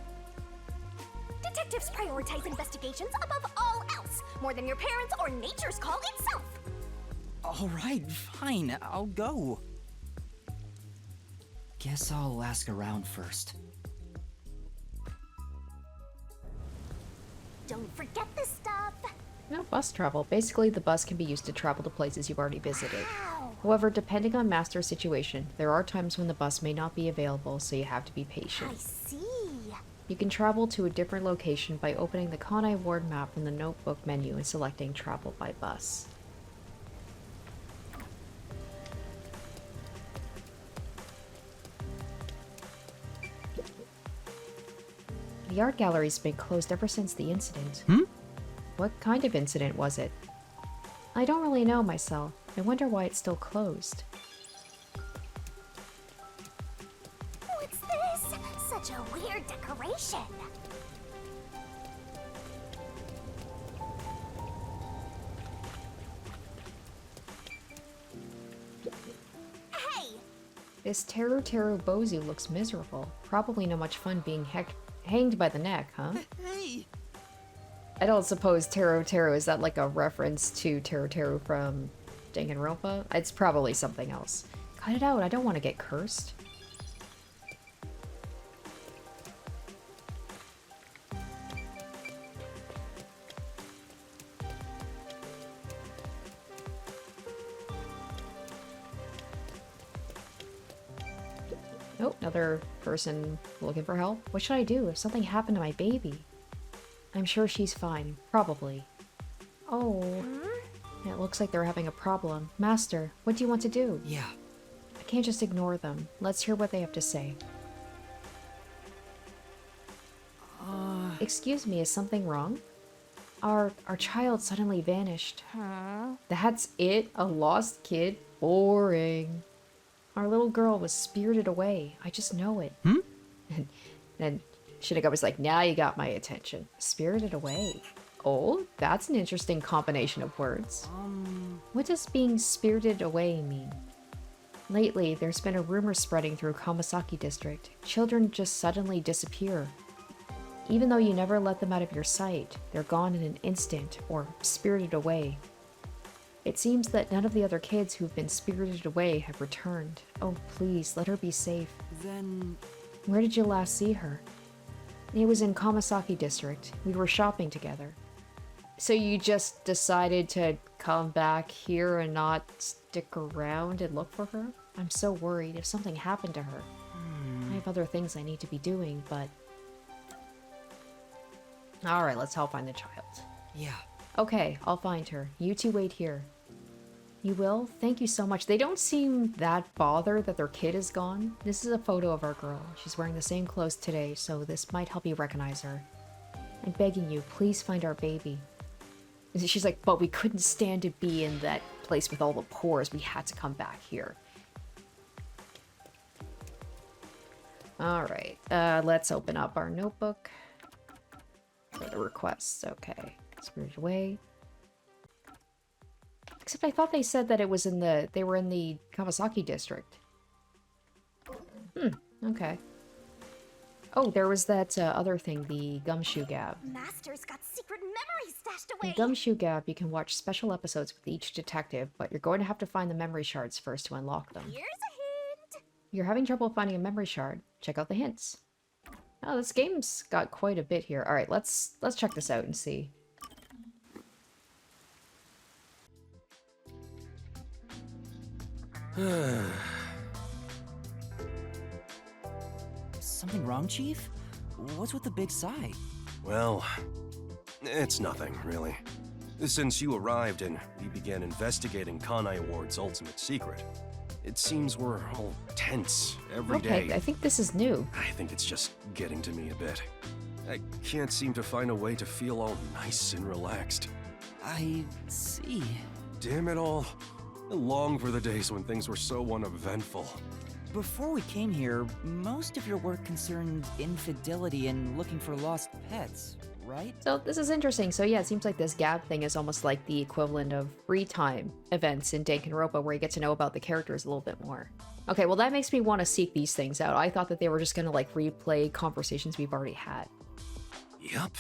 Detectives prioritize investigations above all else, more than your parents or nature's call itself. Alright, fine, I'll go. Guess I'll ask around first. Don't forget this stuff. No, bus travel. Basically, the bus can be used to travel to places you've already visited. Wow. However, depending on Master's situation, there are times when the bus may not be available, so you have to be patient. I see. You can travel to a different location by opening the Kanai Ward map from the notebook menu and selecting Travel by Bus. The art gallery's been closed ever since the incident. What kind of incident was it? I don't really know myself. I wonder why it's still closed. What's this? Such a weird decoration. Hey! This Teru Teru Bozu looks miserable. Probably no much fun being hanged by the neck, huh? Hey! I don't suppose Teru Teru, is that like a reference to Teru Teru from Danganronpa? It's probably something else. Cut it out, I don't want to get cursed. Oh, another person looking for help. What should I do if something happened to my baby? I'm sure she's fine. Probably. Oh. It looks like they're having a problem. Master, what do you want to do? Yeah, I can't just ignore them. Let's hear what they have to say. Excuse me, is something wrong? Our child suddenly vanished. That's it? A lost kid? Boring. Our little girl was spirited away. I just know it. And Shinigami was like, now you got my attention. Spirited away. Oh, that's an interesting combination of words. What does being spirited away mean? Lately, there's been a rumor spreading through Kamasaki District. Children just suddenly disappear. Even though you never let them out of your sight, they're gone in an instant, or spirited away. It seems that none of the other kids who've been spirited away have returned. Oh, please, let her be safe. then... Where did you last see her? It was in Kamasaki District. We were shopping together. So you just decided to come back here and not stick around and look for her? I'm so worried if something happened to her. I have other things I need to be doing, but... Alright, let's help find the child. Yeah. Okay, I'll find her. You two wait here. You will? Thank you so much. They don't seem that bothered that their kid is gone. This is a photo of our girl. She's wearing the same clothes today, so this might help you recognize her. I'm begging you, please find our baby. She's like, but we couldn't stand to be in that place with all the pores. We had to come back here. Alright, let's open up our notebook. For the requests, okay. Spirited away. Except I thought they said that it was in the... They were in the Kawasaki district. Okay. Oh, there was that other thing, the Gumshoe Gab. Master's got secret memories stashed In away. Gumshoe Gab, you can watch special episodes with each detective, but you're going to have to find the memory shards first to unlock them. Here's a hint. You're having trouble finding a memory shard. Check out the hints. Oh, this game's got quite a bit here. Alright, let's check this out and see. Something wrong, Chief? What's with the big sigh? Well, it's nothing, really. Since you arrived and we began investigating Kanai Ward's ultimate secret, it seems we're all tense every day. Okay, I think this is new. I think it's just getting to me a bit. I can't seem to find a way to feel all nice and relaxed. I see. Damn it all. I long for the days when things were so uneventful. Before we came here, most of your work concerned infidelity and looking for lost pets, right? So this is interesting. So yeah, it seems like this Gab thing is almost like the equivalent of free time events in Danganronpa, where you get to know about the characters a little bit more. Okay, well that makes me want to seek these things out. I thought that they were just gonna like replay conversations we've already had. Yup.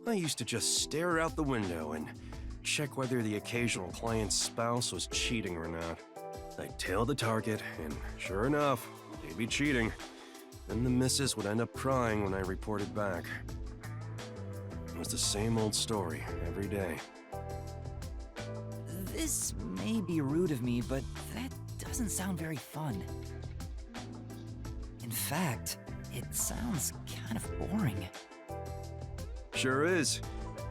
I used to just stare out the window and check whether the occasional client's spouse was cheating or not. I'd tail the target, and sure enough, they'd be cheating. Then the missus would end up crying when I reported back. It was the same old story every day. This may be rude of me, but that doesn't sound very fun. In fact, it sounds kind of boring. Sure is.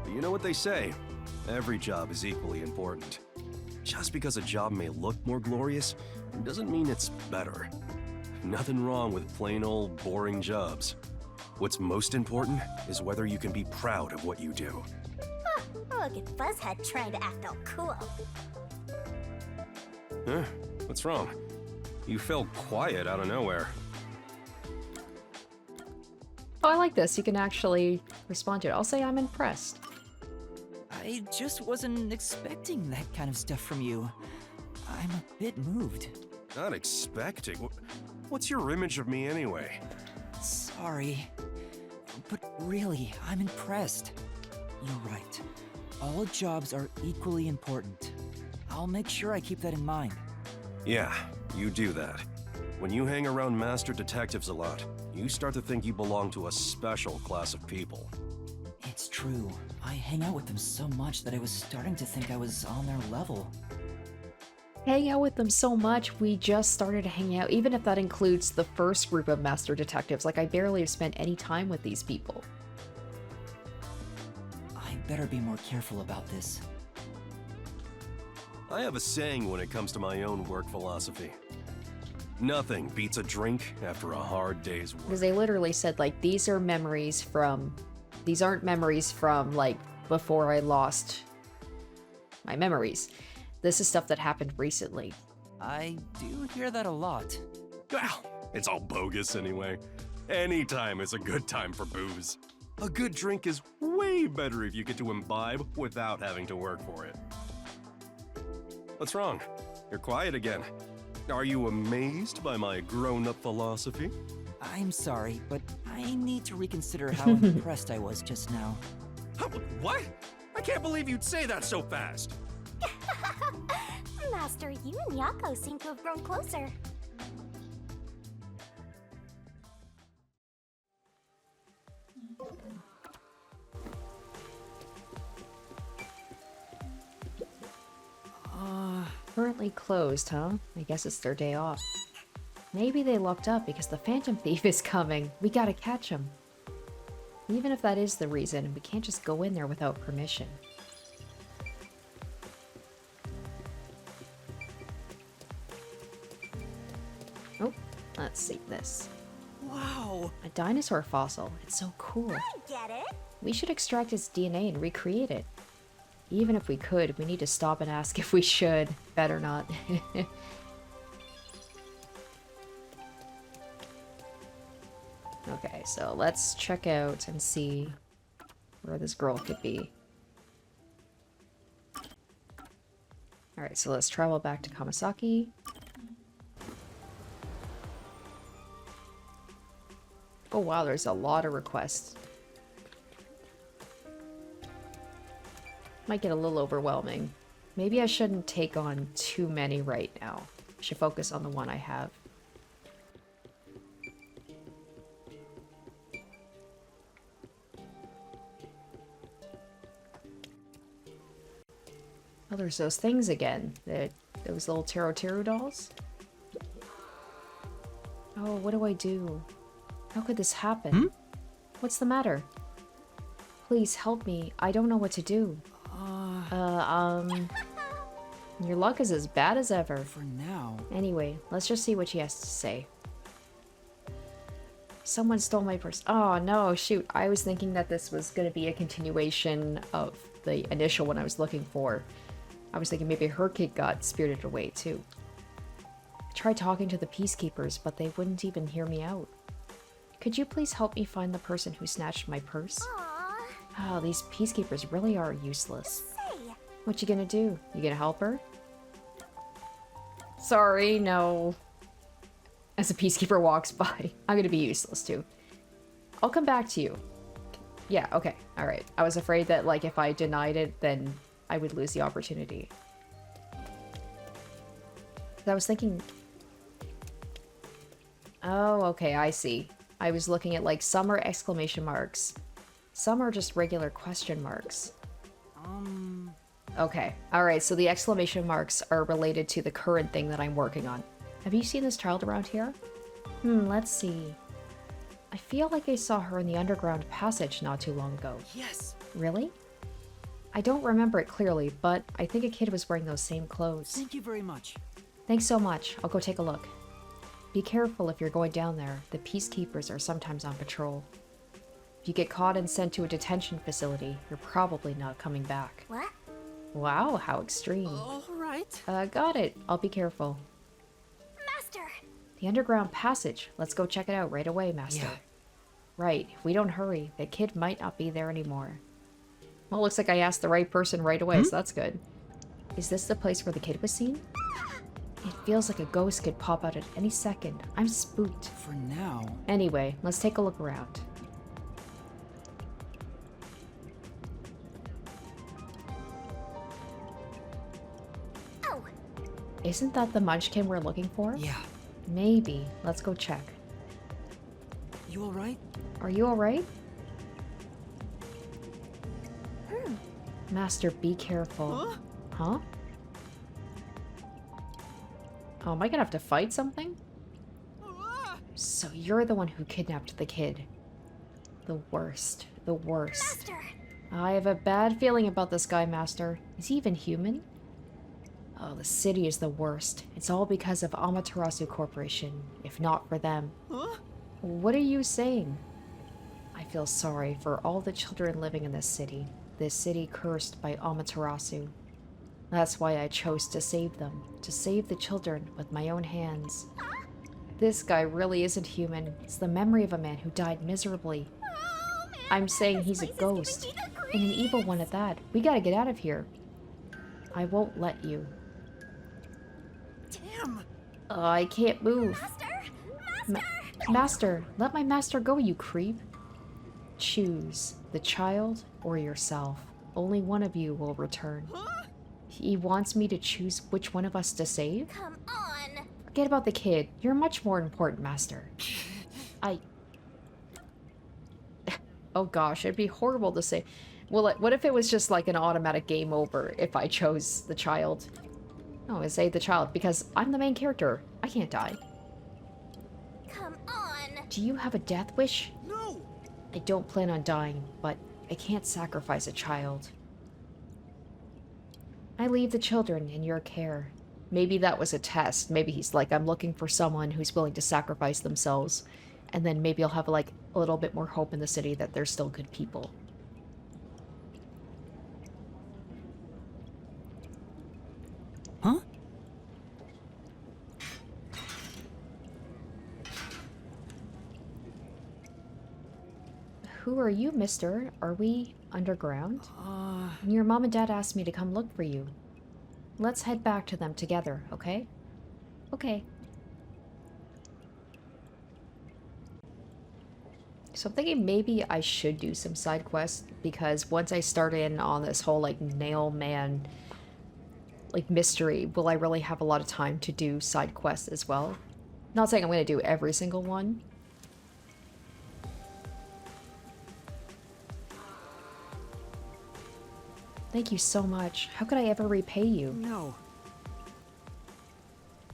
But you know what they say, every job is equally important. Just because a job may look more glorious, doesn't mean it's better. Nothing wrong with plain old boring jobs. What's most important is whether you can be proud of what you do. Huh, look at Buzzhead trying to act all cool. Huh? What's wrong? You fell quiet out of nowhere. Oh, I like this. You can actually respond to it. I'll say I'm impressed. I just wasn't expecting that kind of stuff from you. I'm a bit moved. Not expecting? What's your image of me anyway? Sorry. But really, I'm impressed. You're right. All jobs are equally important. I'll make sure I keep that in mind. Yeah, you do that. When you hang around master detectives a lot, you start to think you belong to a special class of people. It's true. I hang out with them so much that I was starting to think I was on their level. Hang out with them so much, we just started hanging out, even if that includes the first group of master detectives. Like, I barely have spent any time with these people. I better be more careful about this. I have a saying when it comes to my own work philosophy. Nothing beats a drink after a hard day's work. Because they literally said, like, these are memories from... These aren't memories from, like, before I lost my memories. This is stuff that happened recently. I do hear that a lot. Well, it's all bogus anyway. Any time is a good time for booze. A good drink is way better if you get to imbibe without having to work for it. What's wrong? You're quiet again. Are you amazed by my grown-up philosophy? I'm sorry, but I need to reconsider how impressed I was just now. What? I can't believe you'd say that so fast. Master, you and Yako seem to have grown closer. Currently closed, huh? I guess it's their day off. Maybe they locked up because the Phantom Thief is coming. We gotta catch him. Even if that is the reason, we can't just go in there without permission. Oh, let's see this. Wow! A dinosaur fossil. It's so cool. I get it. We should extract its DNA and recreate it. Even if we could, we need to stop and ask if we should. Better not. Okay, so let's check out and see where this girl could be. Alright, so let's travel back to Kamasaki. Oh wow, there's a lot of requests. Might get a little overwhelming. Maybe I shouldn't take on too many right now. I should focus on the one I have. Oh, there's those things again. Those little Teru dolls. Oh, what do I do? How could this happen? What's the matter? Please help me. I don't know what to do. Your luck is as bad as ever. For now. Anyway, let's just see what she has to say. Someone stole my purse. Oh no, shoot. I was thinking that this was going to be a continuation of the initial one I was looking for. I was thinking maybe her kid got spirited away too. I tried talking to the peacekeepers, but they wouldn't even hear me out. Could you please help me find the person who snatched my purse? Aww. Oh, these peacekeepers really are useless. Say, What you gonna do? You gonna help her? Sorry, no. As a peacekeeper walks by, I'm gonna be useless too. I'll come back to you. Yeah, okay, alright. I was afraid that, like, if I denied it, then I would lose the opportunity. I was thinking... Oh, okay, I see. I was looking at, like, some are exclamation marks. Some are just regular question marks. Okay, alright, so the exclamation marks are related to the current thing that I'm working on. Have you seen this child around here? Let's see. I feel like I saw her in the underground passage not too long ago. Yes. Really? I don't remember it clearly, but I think a kid was wearing those same clothes. Thank you very much. Thanks so much. I'll go take a look. Be careful if you're going down there. The peacekeepers are sometimes on patrol. If you get caught and sent to a detention facility, you're probably not coming back. what? Wow, how extreme. All right. Got it. I'll be careful. Master! The underground passage. Let's go check it out right away, Master. Yeah. Right. If we don't hurry, the kid might not be there anymore. Well, looks like I asked the right person right away, so that's good. Is this the place where the kid was seen? It feels like a ghost could pop out at any second. I'm spooked. For now. Anyway, let's take a look around. Oh, Isn't that the munchkin we're looking for? Yeah. Maybe. Let's go check. You all right? Are you alright? Master, be careful. Huh? Oh, am I gonna have to fight something? So you're the one who kidnapped the kid. The worst. The worst. Master! I have a bad feeling about this guy, Master. Is he even human? Oh, the city is the worst. It's all because of Amaterasu Corporation. If not for them. What are you saying? I feel sorry for all the children living in this city cursed by Amaterasu. That's why I chose to save them, to save the children with my own hands. This guy really isn't human. It's the memory of a man who died miserably. Oh, man, I'm saying this he's a place is giving ghost, me the and an evil one at creeps. that. We gotta get out of here. I won't let you. Damn. I can't move. Master! Master, let my master go, you creep. Choose the child or yourself. Only one of you will return. He wants me to choose which one of us to save? Come on! Forget about the kid. You're much more important, Master. Oh gosh, it'd be horrible to say. Well, what if it was just like an automatic game over if I chose the child? No, I say the child because I'm the main character. I can't die. Come on! Do you have a death wish? No. I don't plan on dying, but I can't sacrifice a child. I leave the children in your care. Maybe that was a test. Maybe he's like, I'm looking for someone who's willing to sacrifice themselves. And then maybe I'll have like a little bit more hope in the city that they're still good people. Huh? Who are you, mister? Are we underground? Your mom and dad asked me to come look for you. Let's head back to them together, okay? Okay. So I'm thinking maybe I should do some side quests, because once I start in on this whole, like, nail man, like, mystery, will I really have a lot of time to do side quests as well? Not saying I'm going to do every single one. Thank you so much. How could I ever repay you? No.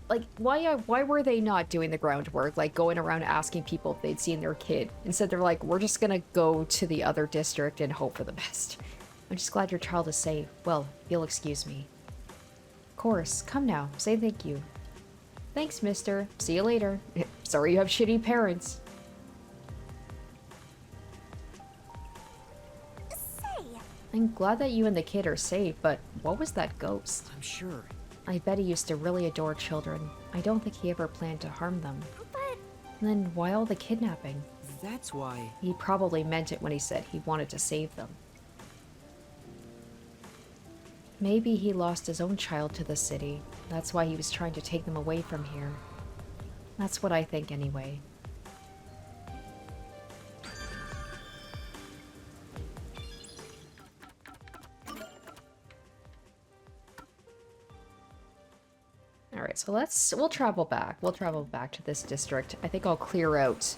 Like, why were they not doing the groundwork, like going around asking people if they'd seen their kid? Instead, they're like, we're just gonna go to the other district and hope for the best. I'm just glad your child is safe. Well, you'll excuse me. Of course. Come now. Say thank you. Thanks, mister. See you later. Sorry you have shitty parents. Say, I'm glad that you and the kid are safe, but what was that ghost? I'm sure. I bet he used to really adore children. I don't think he ever planned to harm them. but Then why all the kidnapping? That's why. He probably meant it when he said he wanted to save them. Maybe he lost his own child to the city. That's why he was trying to take them away from here. That's what I think anyway. Alright, so we'll travel back. We'll travel back to this district. I think I'll clear out,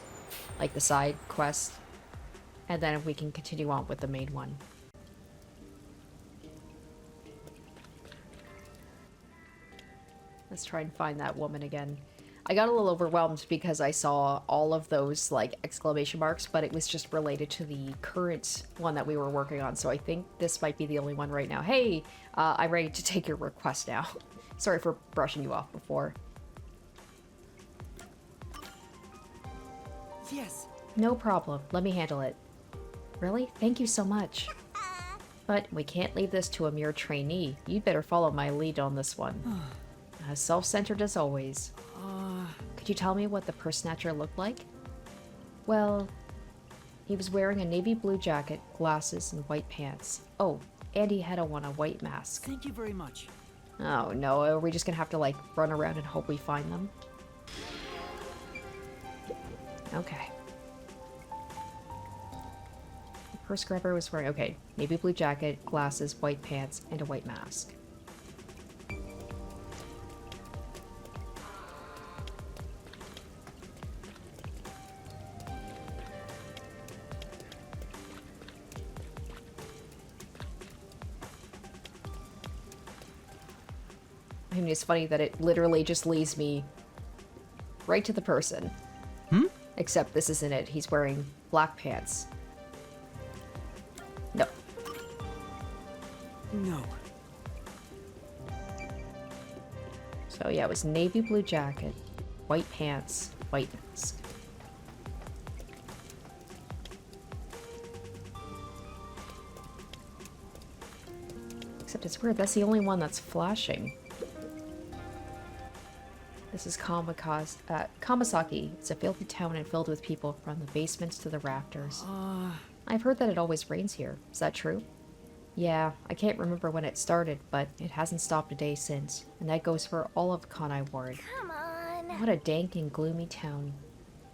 like, the side quest. And then we can continue on with the main one. Let's try and find that woman again. I got a little overwhelmed because I saw all of those, like, exclamation marks, but it was just related to the current one that we were working on, so I think this might be the only one right now. Hey, I'm ready to take your request now. Sorry for brushing you off before. Yes. No problem. Let me handle it. Really? Thank you so much. But we can't leave this to a mere trainee. You'd better follow my lead on this one. As self-centered as always. Could you tell me what the purse snatcher looked like? Well, he was wearing a navy blue jacket, glasses, and white pants. Oh, and he had on a white mask. Thank you very much. Oh no, are we just gonna have to, like, run around and hope we find them? Okay. The purse grabber was wearing, okay, navy blue jacket, glasses, white pants, and a white mask. I mean, it's funny that it literally just leads me right to the person. Except this isn't it. He's wearing black pants. No. No. So yeah, it was navy blue jacket, white pants, white mask. Except it's weird, that's the only one that's flashing. This is Kamasaki. It's a filthy town and filled with people from the basements to the rafters. I've heard that it always rains here. Is that true? Yeah, I can't remember when it started, but it hasn't stopped a day since. And that goes for all of Kanai Ward. come on. What a dank and gloomy town.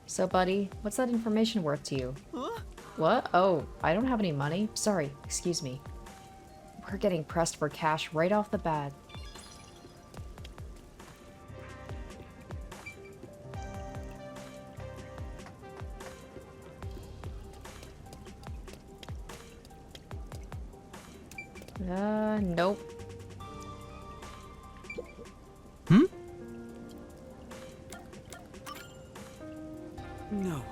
So, buddy, what's that information worth to you? Huh? What? Oh, I don't have any money. Sorry, excuse me. We're getting pressed for cash right off the bat. Nope. No.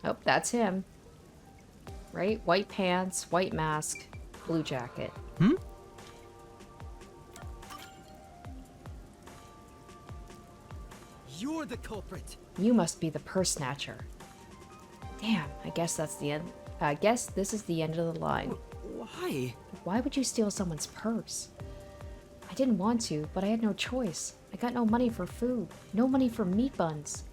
Oh, that's him. Right? White pants, white mask, blue jacket. You're the culprit. You must be the purse snatcher. Damn, I guess that's the end. I guess this is the end of the line. Why? Why would you steal someone's purse? I didn't want to, but I had no choice. I got no money for food, no money for meat buns.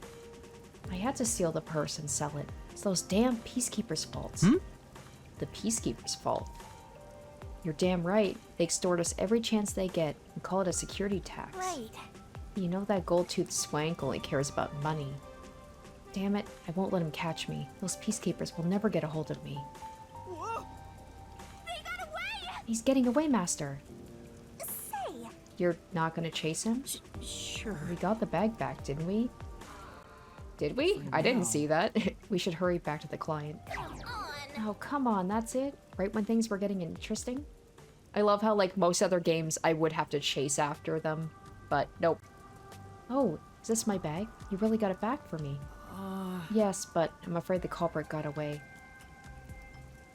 I had to steal the purse and sell it. It's those damn peacekeepers' faults. The peacekeepers' fault. You're damn right. They extort us every chance they get and call it a security tax. Right. You know that gold-toothed swank only cares about money. Damn it, I won't let him catch me. Those peacekeepers will never get a hold of me. Whoa. They got away! He's getting away, Master. Say, You're not gonna chase him? Sure. We got the bag back, didn't we? Did we? I didn't see that. We should hurry back to the client. come on. Oh, come on, that's it? right when things were getting interesting. I love how, like, most other games, I would have to chase after them, but nope. Oh, is this my bag? You really got it back for me. Yes, but I'm afraid the culprit got away.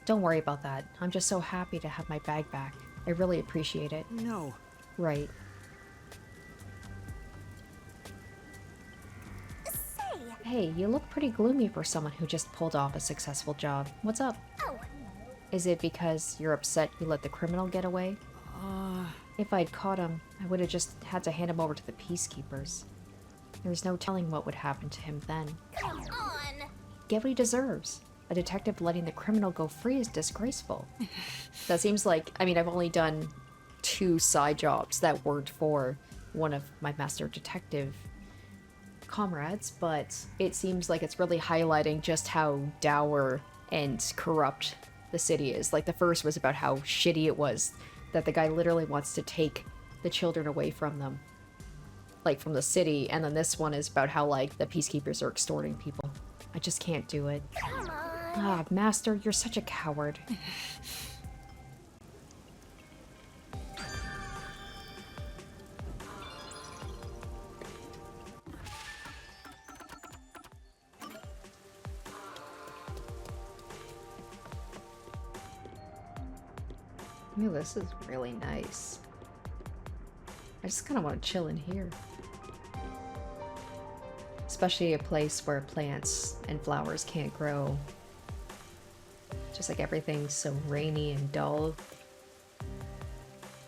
Don't worry about that. I'm just so happy to have my bag back. I really appreciate it. No. Right. Say, Hey, you look pretty gloomy for someone who just pulled off a successful job. What's up? oh, Is it because you're upset you let the criminal get away? If I'd caught him, I would have just had to hand him over to the peacekeepers. There's no telling what would happen to him then. come on. Get what he deserves. A detective letting the criminal go free is disgraceful. That seems like, I mean, I've only done 2 side jobs that weren't for one of my master detective comrades, but it seems like it's really highlighting just how dour and corrupt the city is. Like, the first was about how shitty it was, that the guy literally wants to take the children away from them, like from the city, and then this one is about how, like, the peacekeepers are extorting people. I just can't do it. Come on. Ah, Master, you're such a coward. Ooh, this is really nice. I just kind of want to chill in here. Especially a place where plants and flowers can't grow. Just like everything's so rainy and dull.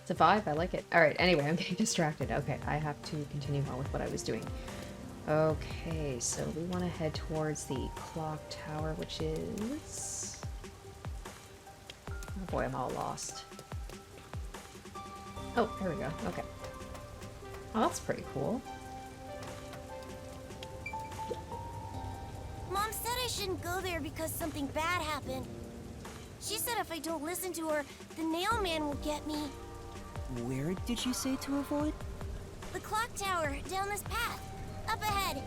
It's a vibe, I like it. Alright, anyway, I'm getting distracted. Okay, I have to continue on with what I was doing. Okay, so we want to head towards the clock tower, which is... Oh boy, I'm all lost. Oh, there we go. Okay. Oh, that's pretty cool. Mom said I shouldn't go there because something bad happened. She said if I don't listen to her, the nail man will get me. Where did you say to avoid? The clock tower, down this path. Up ahead.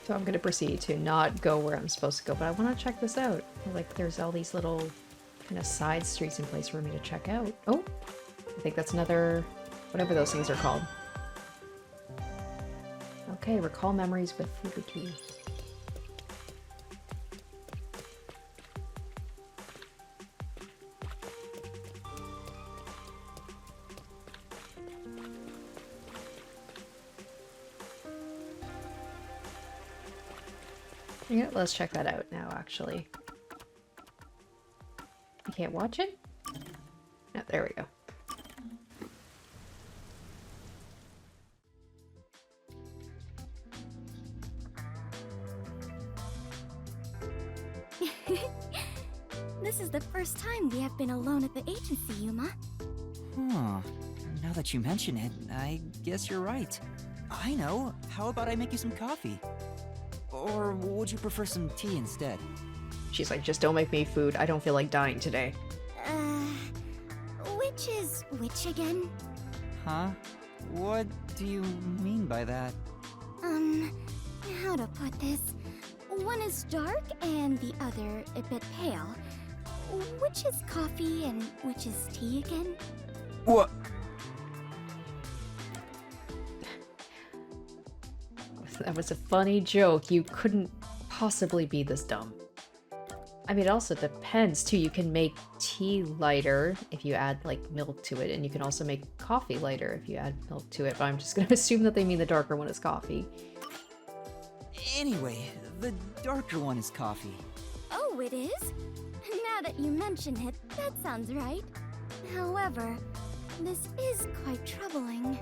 So I'm gonna proceed to not go where I'm supposed to go, but I want to check this out. Like, there's all these little kind of side streets in place for me to check out. Oh, I think that's another, whatever those things are called. Okay, recall memories with Fubuki. Yeah, let's check that out now, actually. You can't watch it? No, there we go. This is the first time we have been alone at the agency, Yuma. Huh. Now that you mention it, I guess you're right. I know. How about I make you some coffee? Or would you prefer some tea instead? She's like, just don't make me food. I don't feel like dying today. Which is which again? Huh? What do you mean by that? How to put this? One is dark and the other a bit pale. Which is coffee and which is tea again? What? That was a funny joke. You couldn't possibly be this dumb. I mean, it also depends, too. You can make tea lighter if you add, like, milk to it, and you can also make coffee lighter if you add milk to it, but I'm just gonna assume that they mean the darker one is coffee. Anyway, the darker one is coffee. Oh, it is? Now that you mention it, that sounds right. However, this is quite troubling.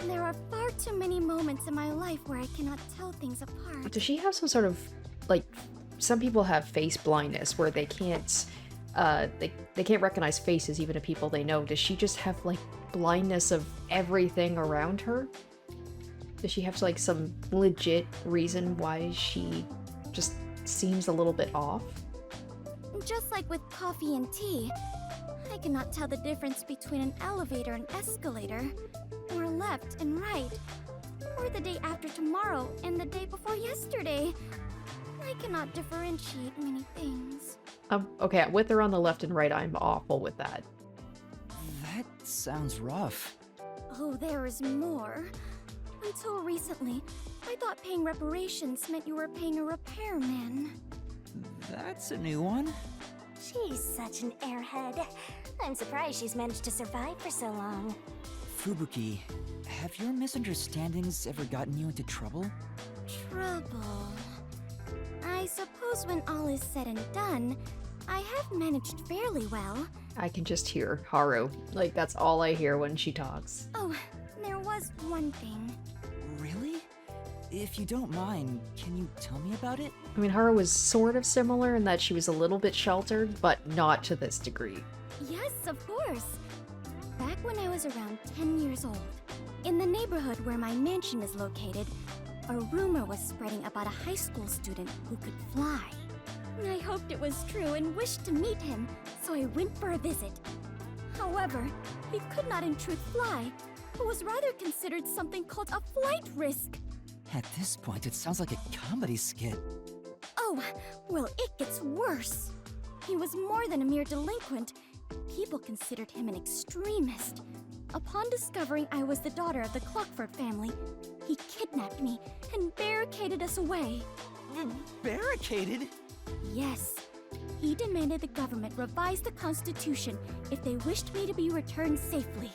There are far too many moments in my life where I cannot tell things apart. Does she have some sort of, like, some people have face blindness where they can't, they can't recognize faces even of people they know. Does she just have, like, blindness of everything around her? Does she have, like, some legit reason why she just seems a little bit off? Just like with coffee and tea, I I cannot tell the difference between an elevator and escalator, or left and right, or the day after tomorrow and the day before yesterday. I cannot differentiate many things. Okay, with her on the left and right, I'm awful with that. That sounds rough. Oh, there is more. Until recently, I thought paying reparations meant you were paying a repairman. That's a new one. She's such an airhead. I'm surprised she's managed to survive for so long. Fubuki, have your misunderstandings ever gotten you into trouble? Trouble. I suppose when all is said and done, I have managed fairly well. I can just hear Haru. Like, that's all I hear when she talks. Oh, there was one thing. Really? If you don't mind, can you tell me about it? I mean, Haru was sort of similar in that she was a little bit sheltered, but not to this degree. Yes, of course. Back when I was around 10 years old, in the neighborhood where my mansion is located, a rumor was spreading about a high school student who could fly. I hoped it was true and wished to meet him, so I went for a visit. However, he could not in truth fly, but was rather considered something called a flight risk. At this point, it sounds like a comedy skit. Oh, well, it gets worse. He was more than a mere delinquent. People considered him an extremist. Upon discovering I was the daughter of the Clockford family, he kidnapped me and barricaded us away. Barricaded? Yes. He demanded the government revise the Constitution if they wished me to be returned safely.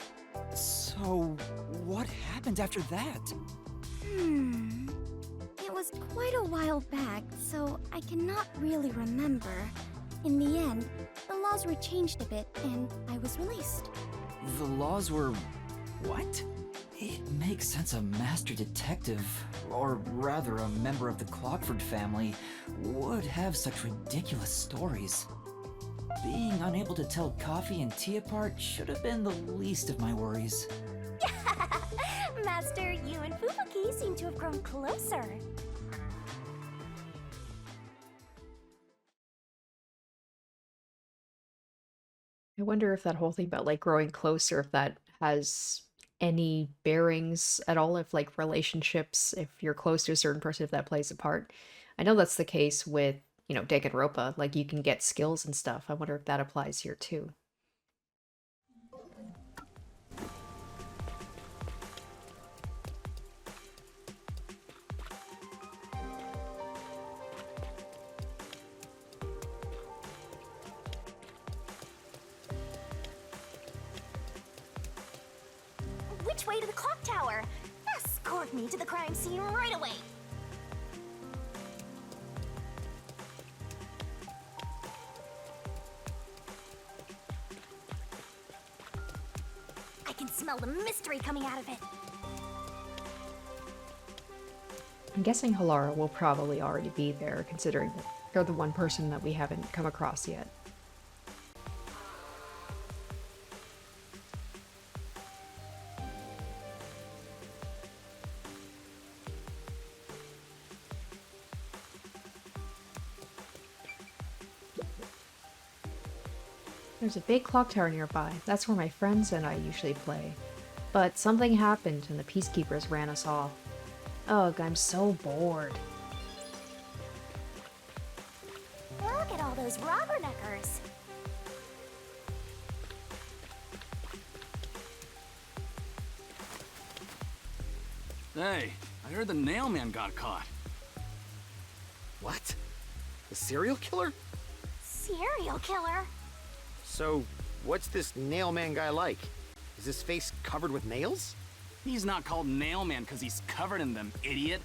So, what happened after that? It was quite a while back, so I cannot really remember. In the end, the laws were changed a bit, and I was released. The laws were... what? It makes sense a master detective, or rather a member of the Clockford family, would have such ridiculous stories. Being unable to tell coffee and tea apart should have been the least of my worries. Master, you and Fubuki seem to have grown closer. I wonder if that whole thing about, like, growing closer, if that has any bearings at all, if, like, relationships, if you're close to a certain person, if that plays a part. I know that's the case with, you know, Danganronpa, like, you can get skills and stuff. I wonder if that applies here, too. Which way to the clock tower? Escort me to the crime scene right away. I can smell the mystery coming out of it. I'm guessing Halara will probably already be there, considering that they're the one person that we haven't come across yet. There's a big clock tower nearby. That's where my friends and I usually play. But something happened and the peacekeepers ran us off. Ugh, I'm so bored. Look at all those rubberneckers. Hey, I heard the nail man got caught. What? The serial killer? Serial killer? So, what's this nail man guy like? Is his face covered with nails? He's not called nail man because he's covered in them, idiot.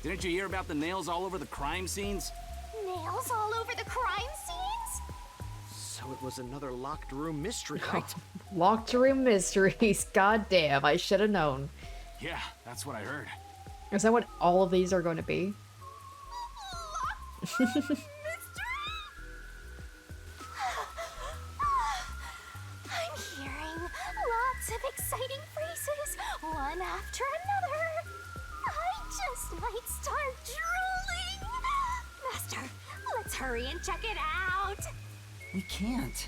Didn't you hear about the nails all over the crime scenes? Nails all over the crime scenes? So it was another locked room mystery, right? Locked room mysteries. God damn, I should have known. Yeah, that's what I heard. Is that what all of these are going to be? I'm hearing lots of exciting phrases, one after another. I just might start drooling. Master, let's hurry and check it out. We can't.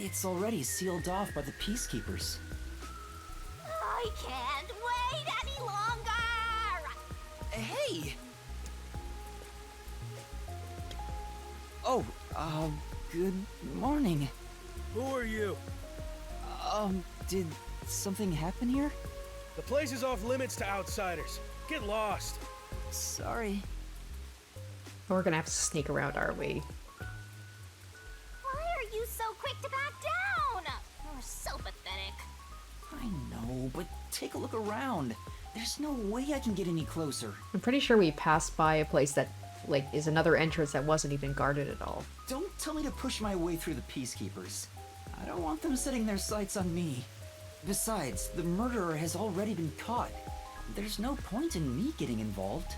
It's already sealed off by the peacekeepers. I can't wait any longer! Hey! Oh, good morning. Who are you? Did something happen here? The place is off limits to outsiders. Get lost. Sorry. We're gonna have to sneak around, aren't we? Why are you so quick to back down? You're so pathetic. I know, but take a look around. There's no way I can get any closer. I'm pretty sure we passed by a place that, like, is another entrance that wasn't even guarded at all. Don't tell me to push my way through the peacekeepers. I don't want them setting their sights on me. Besides, the murderer has already been caught. There's no point in me getting involved.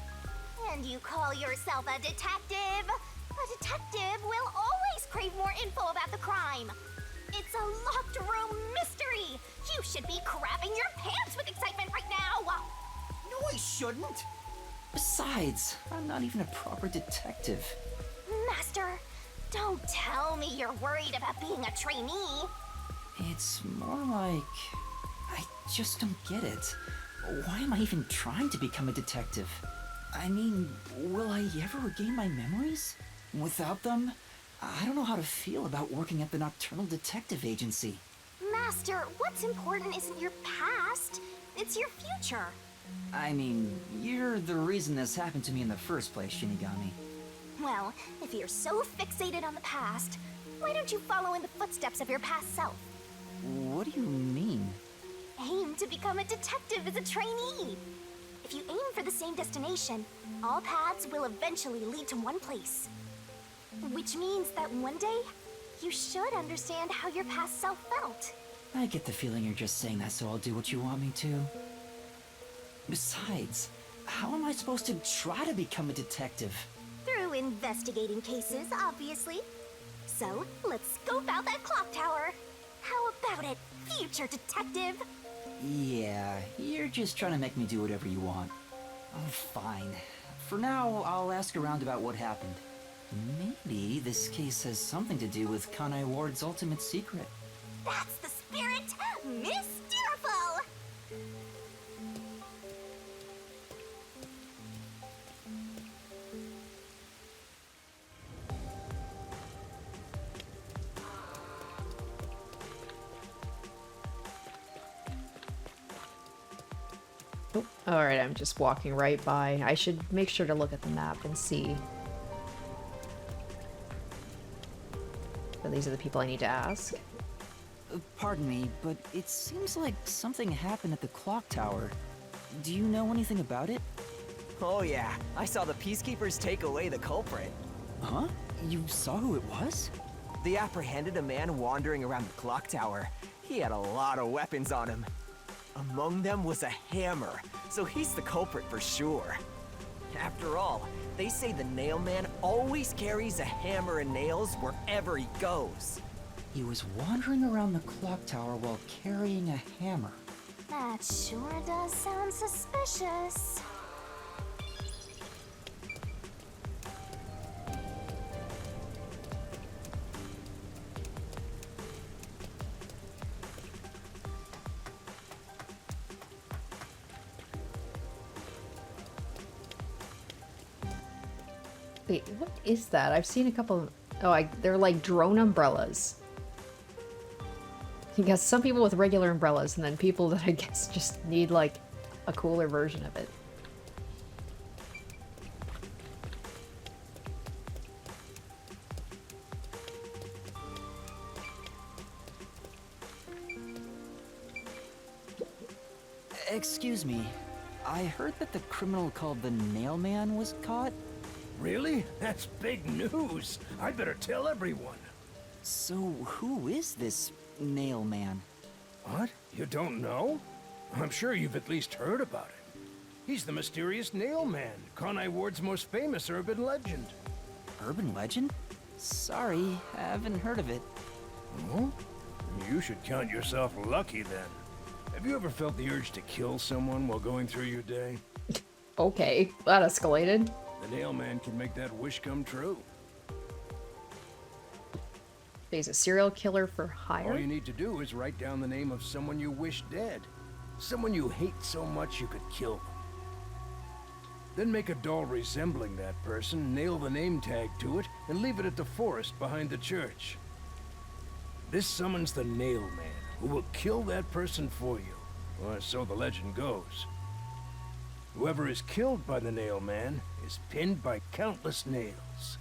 And you call yourself a detective? A detective will always crave more info about the crime. It's a locked room mystery. You should be crapping your pants with excitement right now. No, I shouldn't. Besides, I'm not even a proper detective. Master, don't tell me you're worried about being a trainee. It's more like... I just don't get it. Why am I even trying to become a detective? I mean, will I ever regain my memories? Without them, I don't know how to feel about working at the Nocturnal Detective Agency. Master, what's important isn't your past, it's your future. I mean, you're the reason this happened to me in the first place, Shinigami. Well, if you're so fixated on the past, why don't you follow in the footsteps of your past self? What do you mean? Aim to become a detective as a trainee. If you aim for the same destination, all paths will eventually lead to one place. Which means that one day, you should understand how your past self felt. I get the feeling you're just saying that so I'll do what you want me to. Besides, how am I supposed to try to become a detective? Through investigating cases, obviously. So, let's scope out that clock tower. How about it, future detective? Yeah, you're just trying to make me do whatever you want. Oh, fine. For now, I'll ask around about what happened. Maybe this case has something to do with Kanai Ward's ultimate secret. That's the spirit! Mysterful! Oh, alright, I'm just walking right by. I should make sure to look at the map and see. So these are the people I need to ask. Pardon me, but it seems like something happened at the clock tower. Do you know anything about it? Oh yeah, I saw the peacekeepers take away the culprit. Huh? You saw who it was? They apprehended a man wandering around the clock tower. He had a lot of weapons on him. Among them was a hammer, so he's the culprit for sure. After all, they say the Nailman always carries a hammer and nails wherever he goes. He was wandering around the clock tower while carrying a hammer. That sure does sound suspicious. Wait, what is that? I've seen a couple of... Oh, they're like drone umbrellas. You got some people with regular umbrellas, and then people that I guess just need, like, a cooler version of it. Excuse me. I heard that the criminal called the Nailman was caught. Really? That's big news. I better tell everyone. So, who is this Nailman? What? You don't know? I'm sure you've at least heard about him. He's the mysterious Nailman, Kanai Ward's most famous urban legend. Urban legend? Sorry, I haven't heard of it. Oh? You should count yourself lucky then. Have you ever felt the urge to kill someone while going through your day? Okay, that escalated. The Nailman can make that wish come true. He's a serial killer for All hire? you need to do is write down the name of someone you wish dead. Someone you hate so much you could kill them. Then make a doll resembling that person, nail the name tag to it, and leave it at the forest behind the church. This summons the Nail Man, who will kill that person for you, or so the legend goes. Whoever is killed by the Nail Man is pinned by countless nails.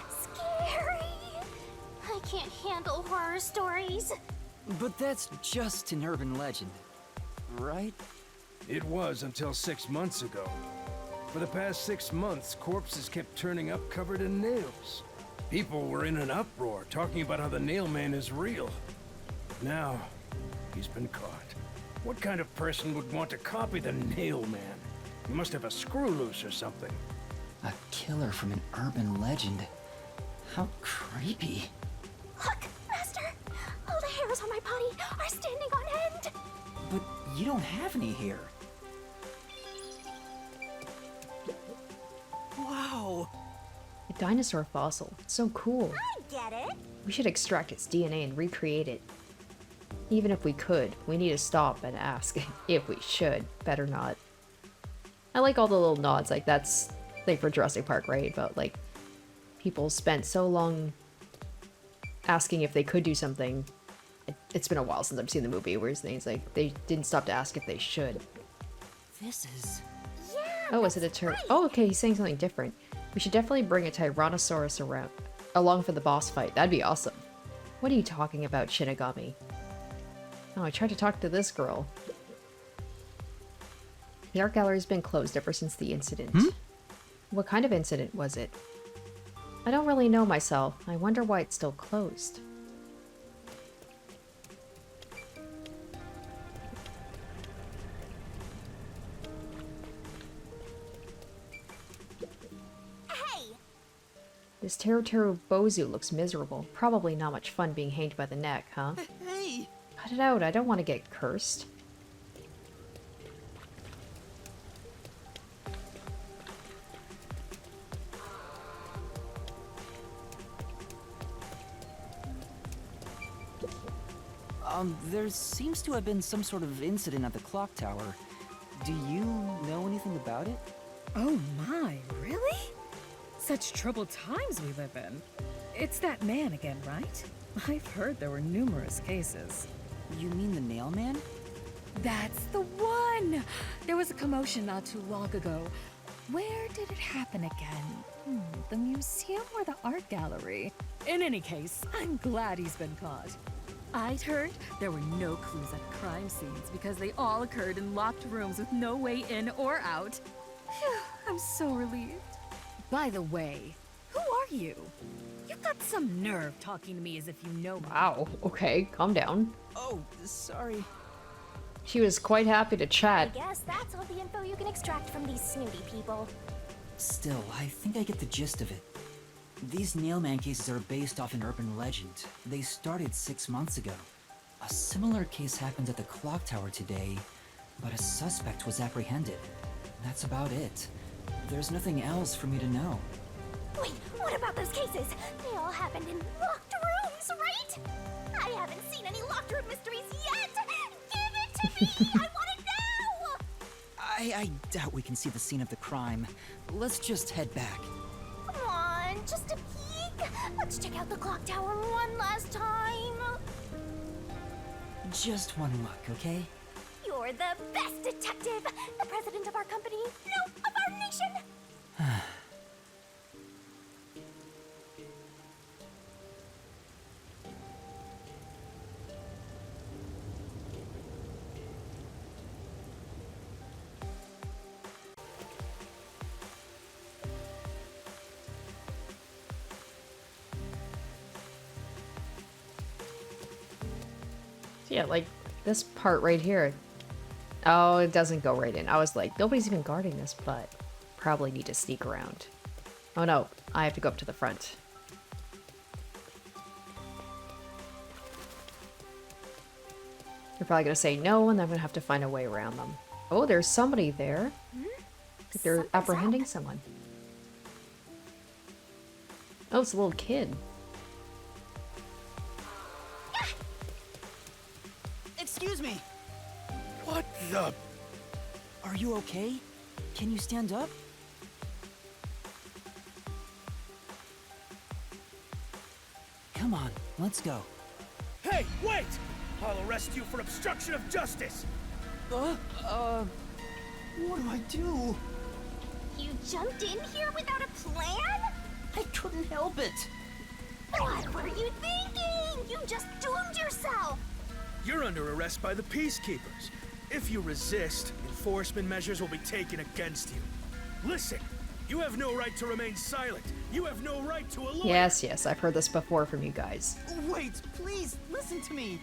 Scary. I can't handle horror stories. But that's just an urban legend, right? It was until 6 months ago. For the past 6 months, corpses kept turning up covered in nails. People were in an uproar, talking about how the Nail Man is real. Now, he's been caught. What kind of person would want to copy the Nail Man? He must have a screw loose or something. A killer from an urban legend. How creepy. Look, Master! All the hairs on my body are standing on end! But you don't have any hair. Wow! A dinosaur fossil. It's so cool. I get it! We should extract its DNA and recreate it. Even if we could, we need to stop and ask if we should. Better not. I like all the little nods, like that's like for Jurassic Park, right? But like, people spent so long asking if they could do something. It's been a while since I've seen the movie, whereas things like they didn't stop to ask if they should. This is... Yeah, Oh, is it a turtle? Oh, okay, he's saying something different. We should definitely bring a Tyrannosaurus along for the boss fight. That'd be awesome. What are you talking about, Shinigami? Oh, I tried to talk to this girl. The art gallery's been closed ever since the incident. What kind of incident was it? I don't really know myself. I wonder why it's still closed. Hey! This Teru Bozu looks miserable. Probably not much fun being hanged by the neck, huh? Hey! Cut it out, I don't want to get cursed. There seems to have been some sort of incident at the clock tower. Do you know anything about it? Oh my, really? Such troubled times we live in. It's that man again, right? I've heard there were numerous cases. You mean the Nail Man? That's the one! There was a commotion not too long ago. Where did it happen again? The museum or the art gallery? In any case, I'm glad he's been caught. I'd heard there were no clues at crime scenes because they all occurred in locked rooms with no way in or out. Phew, I'm so relieved. By the way, who are you? You've got some nerve talking to me as if you know me. Wow, okay, calm down. Oh, sorry. She was quite happy to chat. I guess that's all the info you can extract from these snooty people. Still, I think I get the gist of it. These Nailman cases are based off an urban legend. They started 6 months ago. A similar case happened at the clock tower today, but a suspect was apprehended. That's about it. There's nothing else for me to know. Wait, what about those cases? They all happened in locked rooms, right? I haven't seen any locked room mysteries yet! Give it to me! I want it now! I doubt we can see the scene of the crime. Let's just head back. Come on, just a peek. Let's check out the clock tower one last time. Just one look, okay? You're the best detective! The president of our company, no, of our nation! Yeah, like this part right here. Oh, it doesn't go right in. I was like, nobody's even guarding this, but probably need to sneak around. Oh no, I have to go up to the front. You're probably gonna say no, and I'm gonna have to find a way around them. Oh, there's somebody there. They're Something's apprehending up. someone. Oh, it's a little kid. Excuse me. What the? Are you okay? Can you stand up? Come on, let's go. Hey, wait! I'll arrest you for obstruction of justice. What do I do? You jumped in here without a plan? I couldn't help it. What were you thinking? You just doomed yourself. You're under arrest by the Peacekeepers. If you resist, enforcement measures will be taken against you. Listen, you have no right to remain silent. You have no right to a lawyer. Yes, I've heard this before from you guys. Wait, please, listen to me.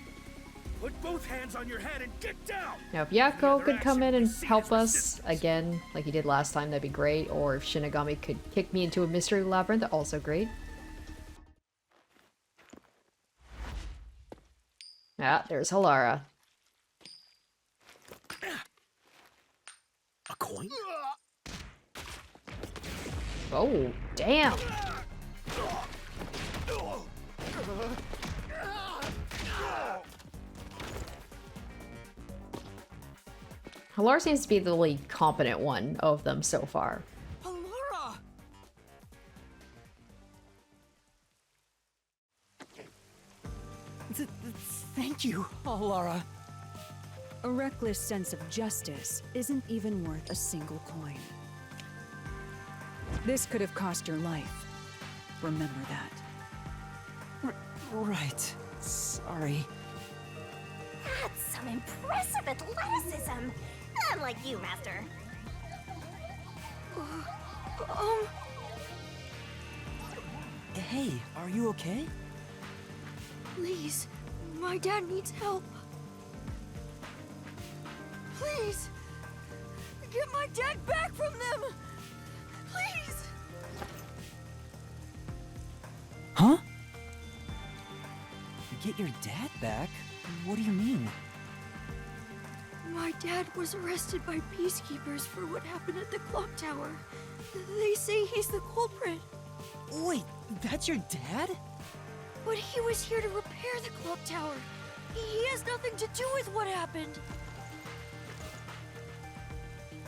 Put both hands on your head and get down. Now, if Yako could come in and help us again, like he did last time, that'd be great. Or if Shinigami could kick me into a mystery labyrinth, also great. Ah, there's Halara. A coin? Oh, damn. Halara seems to be the only competent one of them so far. Laura! Thank you, Laura. A reckless sense of justice isn't even worth a single coin. This could have cost your life. Remember that. Right. Sorry. That's some impressive athleticism. Unlike you, Master. Hey, are you okay? Please, my dad needs help. Please, get my dad back from them. Please. Huh? Get your dad back? What do you mean? My dad was arrested by peacekeepers for what happened at the clock tower. They say he's the culprit. Wait, that's your dad? But he was here to repair the clock tower. He has nothing to do with what happened.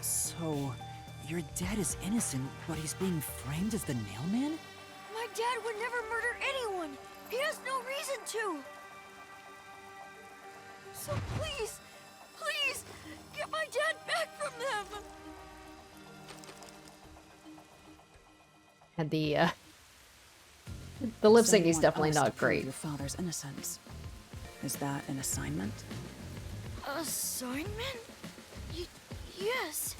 So, your dad is innocent, but he's being framed as the Nailman? My dad would never murder anyone. He has no reason to. So please, please, get my dad back from them. And the lip sync is So you want definitely us to not prove great. Your father's innocence. Is that an assignment? Assignment? Yes.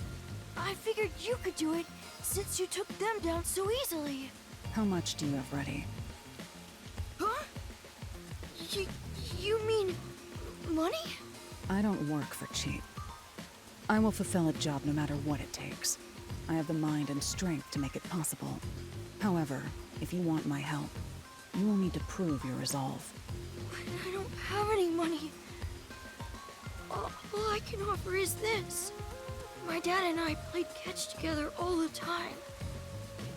I figured you could do it since you took them down so easily. How much do you have ready? Huh? You mean money? I don't work for cheap. I will fulfill a job no matter what it takes. I have the mind and strength to make it possible. However, if you want my help, you will need to prove your resolve. I don't have any money. All I can offer is this. My dad and I played catch together all the time.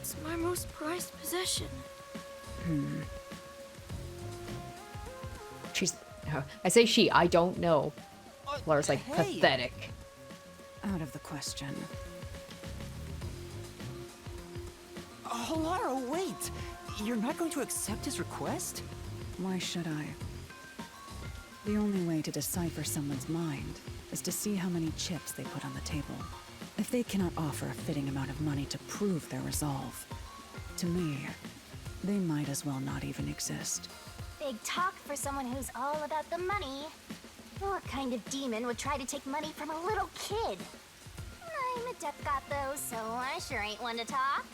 It's my most prized possession. She's... I say she, I don't know. Lara's like hey. pathetic. Out of the question. Lara, wait! You're not going to accept his request? Why should I? The only way to decipher someone's mind is to see how many chips they put on the table. If they cannot offer a fitting amount of money to prove their resolve, to me, they might as well not even exist. Big talk for someone who's all about the money. What kind of demon would try to take money from a little kid? I'm a death god though, so I sure ain't one to talk.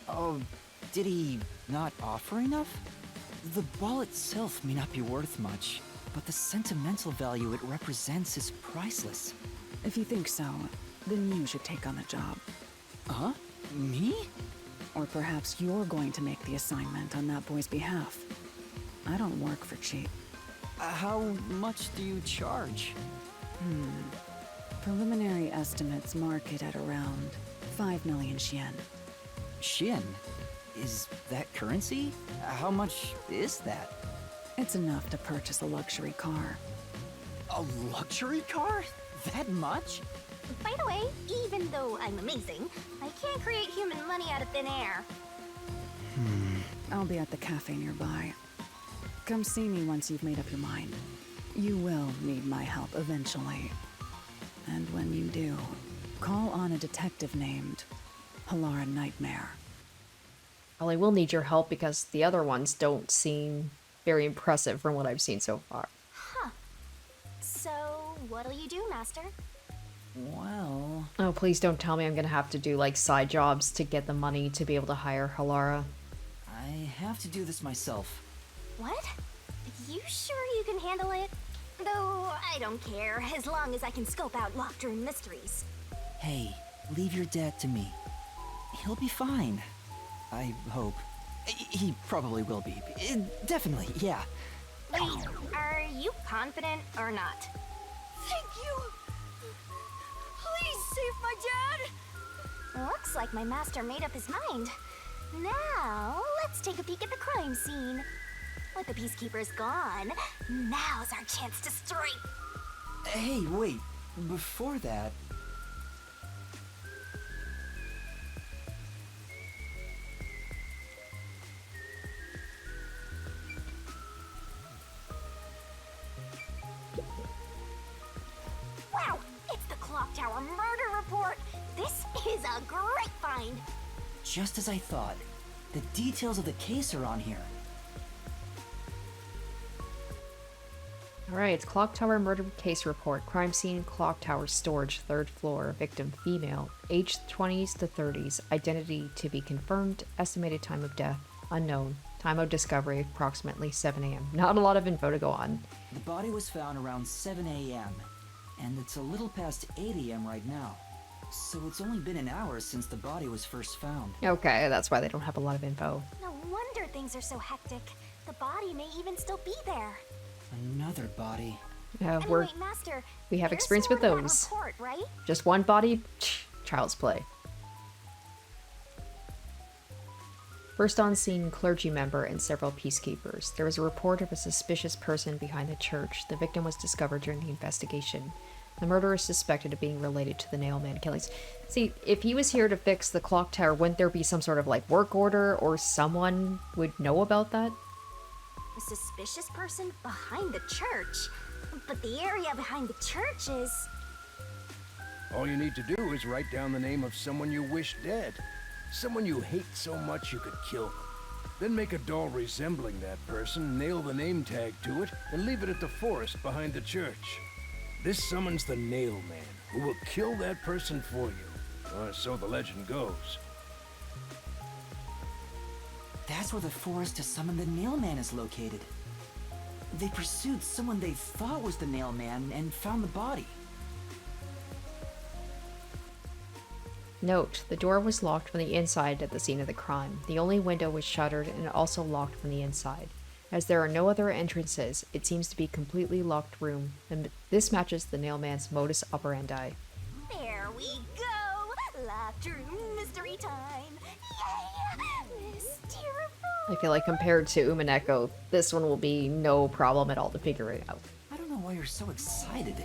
Oh, did he not offer enough? The ball itself may not be worth much, but the sentimental value it represents is priceless. If you think so, then you should take on the job. Huh? Me? Or perhaps you're going to make the assignment on that boy's behalf. I don't work for cheap. How much do you charge? Preliminary estimates mark it at around 5 million yen. Shin? Is that currency? How much is that? It's enough to purchase a luxury car. A luxury car? That much? By the way, even though I'm amazing, I can't create human money out of thin air. I'll be at the cafe nearby. Come see me once you've made up your mind. You will need my help eventually. And when you do, call on a detective named Halara Nightmare. Well, I will need your help because the other ones don't seem very impressive from what I've seen so far. Huh. So, what'll you do, Master? Well... Oh, please don't tell me I'm gonna have to do, like, side jobs to get the money to be able to hire Halara. I have to do this myself. What? You sure you can handle it? Though, I don't care, as long as I can scope out locked room mysteries. Hey, leave your dad to me. He'll be fine. I hope. He probably will be. Definitely, yeah. Wait, are you confident or not? Thank you! Please save my dad! Looks like my master made up his mind. Now, let's take a peek at the crime scene. With the peacekeepers gone, now's our chance to strike. Hey, wait. Before that... Wow, it's the Clock Tower murder report. This is a great find. Just as I thought. The details of the case are on here. Alright, it's Clock Tower murder case report. Crime scene, Clock Tower storage, 3rd floor. Victim, female. Age 20s to 30s. Identity to be confirmed. Estimated time of death, unknown. Time of discovery, approximately 7 a.m. Not a lot of info to go on. The body was found around 7 a.m. And it's a little past 8 a.m. right now. So it's only been an hour since the body was first found. Okay, that's why they don't have a lot of info. No wonder things are so hectic. The body may even still be there. Another body. Anyway, Master, we have you're experience with sworn to that those. report, right? Just one body? Child's play. First on scene, clergy member and several peacekeepers. There was a report of a suspicious person behind the church. The victim was discovered during the investigation. The murderer is suspected of being related to the Nailman killings. See, if he was here to fix the clock tower, wouldn't there be some sort of, like, work order or someone would know about that? A suspicious person behind the church? But the area behind the church is... All you need to do is write down the name of someone you wish dead. Someone you hate so much you could kill them. Then make a doll resembling that person, nail the name tag to it, and leave it at the forest behind the church. This summons the Nail Man, who will kill that person for you. Or so the legend goes. That's where the forest to summon the Nail Man is located. They pursued someone they thought was the Nail Man and found the body. Note, the door was locked from the inside at the scene of the crime. The only window was shuttered and also locked from the inside. As there are no other entrances, it seems to be a completely locked room, and this matches the Nailman's modus operandi. There we go! Locked room mystery time! Yay! Mysteriful! I feel like compared to Umaneko, this one will be no problem at all to figure it out. I don't know why you're so excited.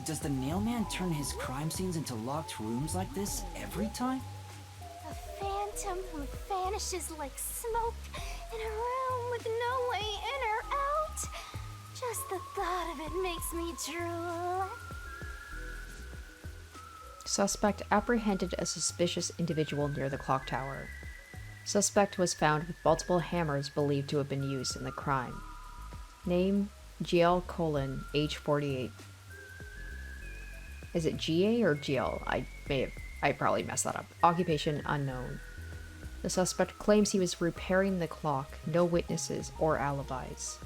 Does the Nailman turn his crime scenes into locked rooms like this every time? A phantom who vanishes like smoke in a room with no way in or out. Just the thought of it makes me drool. Suspect apprehended a suspicious individual near the clock tower. Suspect was found with multiple hammers believed to have been used in the crime. Name, GL Colon, age 48. Is it GA or GL? I probably messed that up. Occupation unknown. The suspect claims he was repairing the clock, no witnesses or alibis.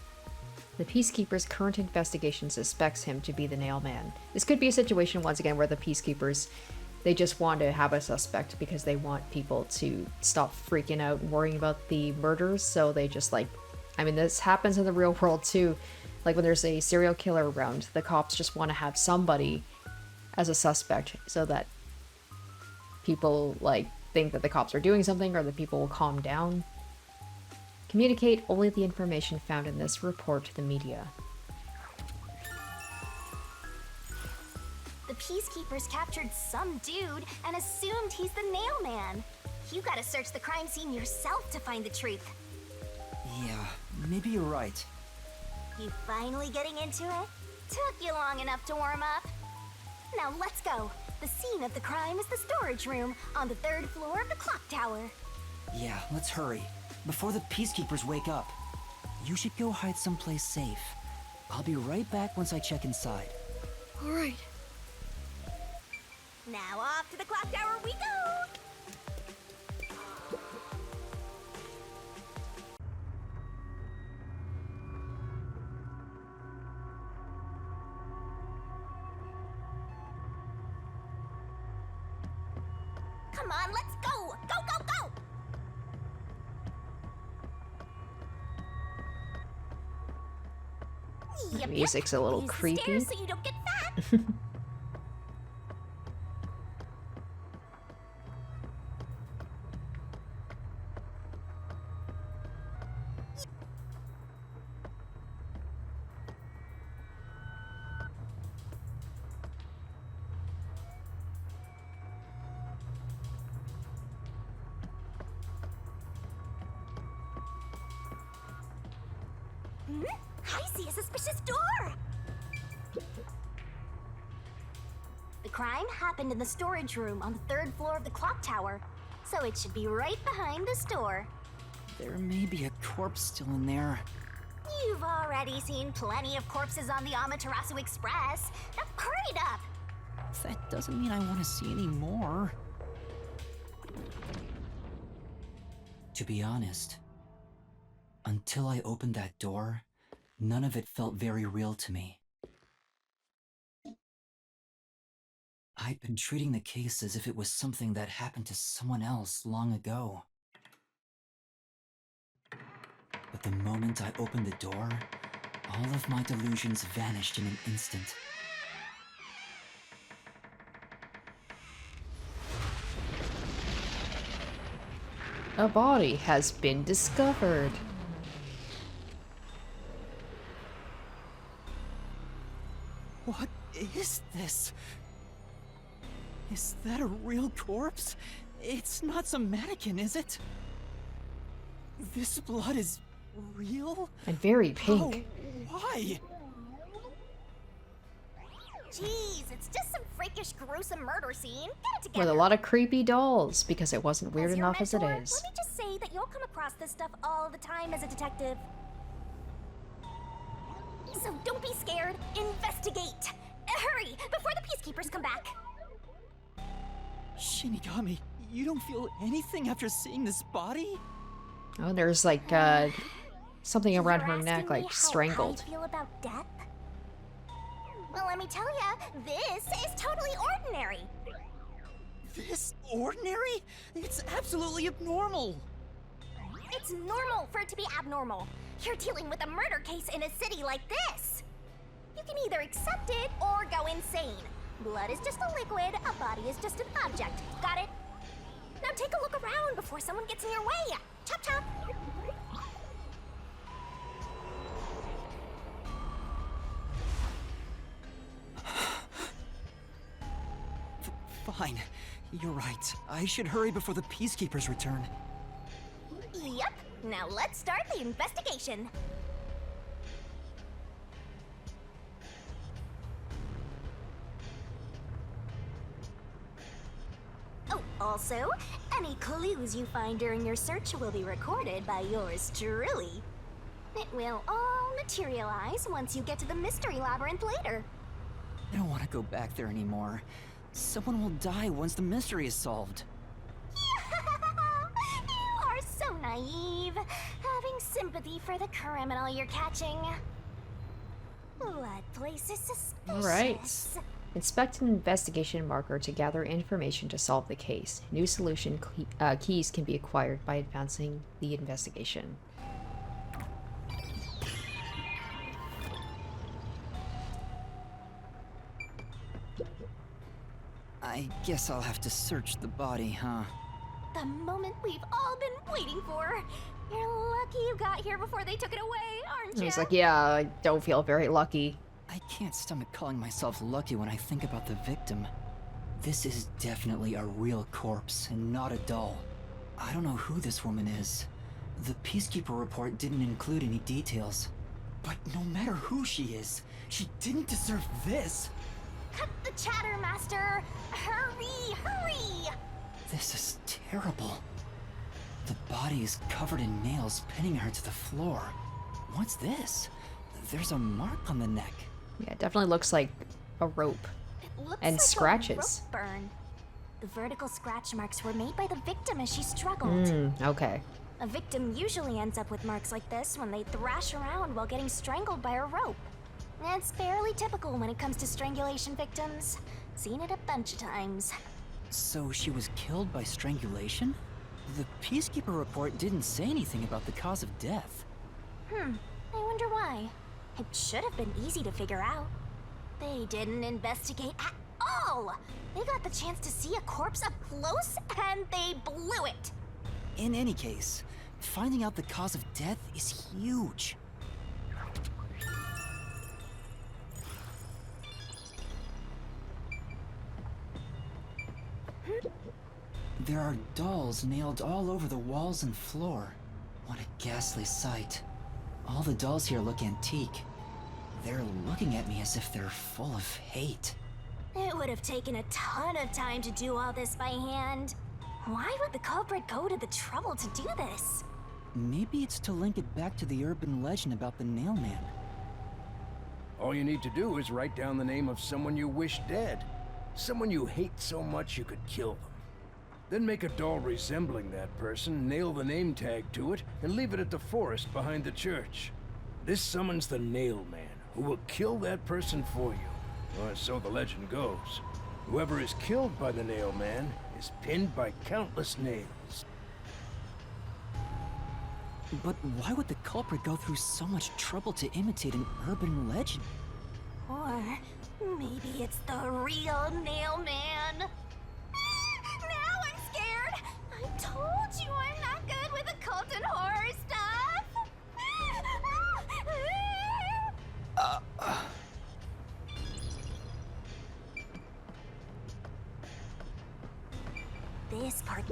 The Peacekeeper's current investigation suspects him to be the Nailman. This could be a situation, once again, where the Peacekeepers, they just want to have a suspect because they want people to stop freaking out and worrying about the murders, so they just, like... I mean, this happens in the real world, too. Like, when there's a serial killer around, the cops just want to have somebody as a suspect so that people, like, think that the cops are doing something or that people will calm down. Communicate only the information found in this report to the media. The Peacekeepers captured some dude and assumed he's the Nail Man. You gotta search the crime scene yourself to find the truth. Yeah, maybe you're right. You finally getting into it? Took you long enough to warm up. Now let's go. The scene of the crime is the storage room on the 3rd floor of the clock tower. Yeah, let's hurry. Before the Peacekeepers wake up. You should go hide someplace safe. I'll be right back once I check inside. All right. Now off to the clock tower we go! Come on, let's go! Go, go, go! The music's a little Use the creepy. stairs so you don't get fat. I see a suspicious door! The crime happened in the storage room on the 3rd floor of the clock tower, so it should be right behind this door. There may be a corpse still in there. You've already seen plenty of corpses on the Amaterasu Express. Now hurry it up! That doesn't mean I want to see any more. To be honest, until I opened that door, none of it felt very real to me. I'd been treating the case as if it was something that happened to someone else long ago. But the moment I opened the door, all of my delusions vanished in an instant. A body has been discovered. What is this? Is that a real corpse? It's not some mannequin, is it? This blood is real? And very pink. Why? Jeez, it's just some freakish, gruesome murder scene. Get it together. With a lot of creepy dolls, because it wasn't weird As your enough as it mentor, is. Let me just say that you'll come across this stuff all the time as a detective. So don't be scared. Investigate. Hurry, before the Peacekeepers come back. Shinigami, you don't feel anything after seeing this body? Oh, there's like something around her neck, Asking me like how strangled. I feel about death? Well, let me tell ya, this is totally ordinary. This ordinary? It's absolutely abnormal. It's normal for it to be abnormal. You're dealing with a murder case in a city like this. You can either accept it or go insane. Blood is just a liquid, a body is just an object. Got it? Now take a look around before someone gets in your way. Chop chop. Fine. You're right. I should hurry before the Peacekeepers return. Yep. Now let's start the investigation. Oh, also, any clues you find during your search will be recorded by yours truly. It will all materialize once you get to the mystery labyrinth later. I don't want to go back there anymore. Someone will die once the mystery is solved. You are so naive, having sympathy for the criminal you're catching. What place is suspicious? Alright. Inspect an investigation marker to gather information to solve the case. New solution keys can be acquired by advancing the investigation. I guess I'll have to search the body, huh? The moment we've all been waiting for. You're lucky you got here before they took it away, aren't you? He's like, yeah, I don't feel very lucky. I can't stomach calling myself lucky when I think about the victim. This is definitely a real corpse and not a doll. I don't know who this woman is. The Peacekeeper report didn't include any details. But no matter who she is, she didn't deserve this. Cut the chatter, Master! Hurry, hurry! This is terrible. The body is covered in nails pinning her to the floor. What's this? There's a mark on the neck. Yeah, it definitely looks like a rope. Looks and like scratches. A rope burn. The vertical scratch marks were made by the victim as she struggled. Okay. A victim usually ends up with marks like this when they thrash around while getting strangled by a rope. It's fairly typical when it comes to strangulation victims. Seen it a bunch of times. So she was killed by strangulation? The Peacekeeper report didn't say anything about the cause of death. I wonder why. It should have been easy to figure out. They didn't investigate at all! They got the chance to see a corpse up close, and they blew it! In any case, finding out the cause of death is huge. There are dolls nailed all over the walls and floor. What a ghastly sight. All the dolls here look antique. They're looking at me as if they're full of hate. It would have taken a ton of time to do all this by hand. Why would the culprit go to the trouble to do this? Maybe it's to link it back to the urban legend about the Nailman. All you need to do is write down the name of someone you wish dead. Someone you hate so much you could kill them. Then make a doll resembling that person, nail the name tag to it, and leave it at the forest behind the church. This summons the Nailman, who will kill that person for you. Or so the legend goes. Whoever is killed by the Nailman is pinned by countless nails. But why would the culprit go through so much trouble to imitate an urban legend? Or maybe it's the real Nailman. Now I'm scared! I told you I'm not good with occult and horror stuff! This part...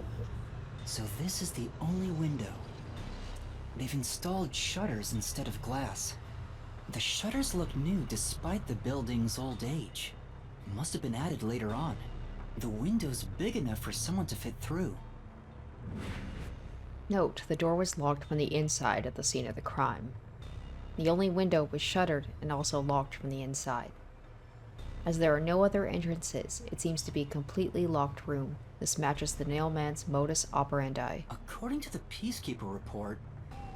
So this is the only window. They've installed shutters instead of glass. The shutters look new despite the building's old age. Must have been added later on. The window's big enough for someone to fit through. Note, the door was locked from the inside at the scene of the crime. The only window was shuttered and also locked from the inside. As there are no other entrances, it seems to be a completely locked room. This matches the Nailman's modus operandi. According to the Peacekeeper report,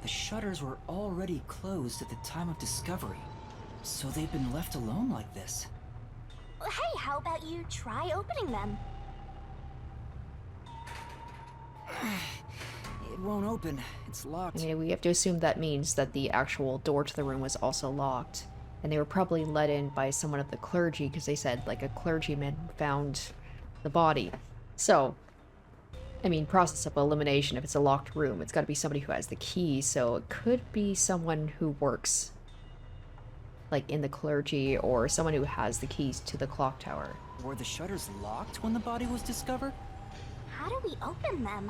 the shutters were already closed at the time of discovery. So they've been left alone like this. Hey, how about you try opening them? It won't open. It's locked. I mean, we have to assume that means that the actual door to the room was also locked. And they were probably let in by someone of the clergy, because they said, like, a clergyman found the body. So, I mean, process of elimination, if it's a locked room, it's got to be somebody who has the key, so it could be someone who works, like, in the clergy, or someone who has the keys to the clock tower. Were the shutters locked when the body was discovered? How do we open them?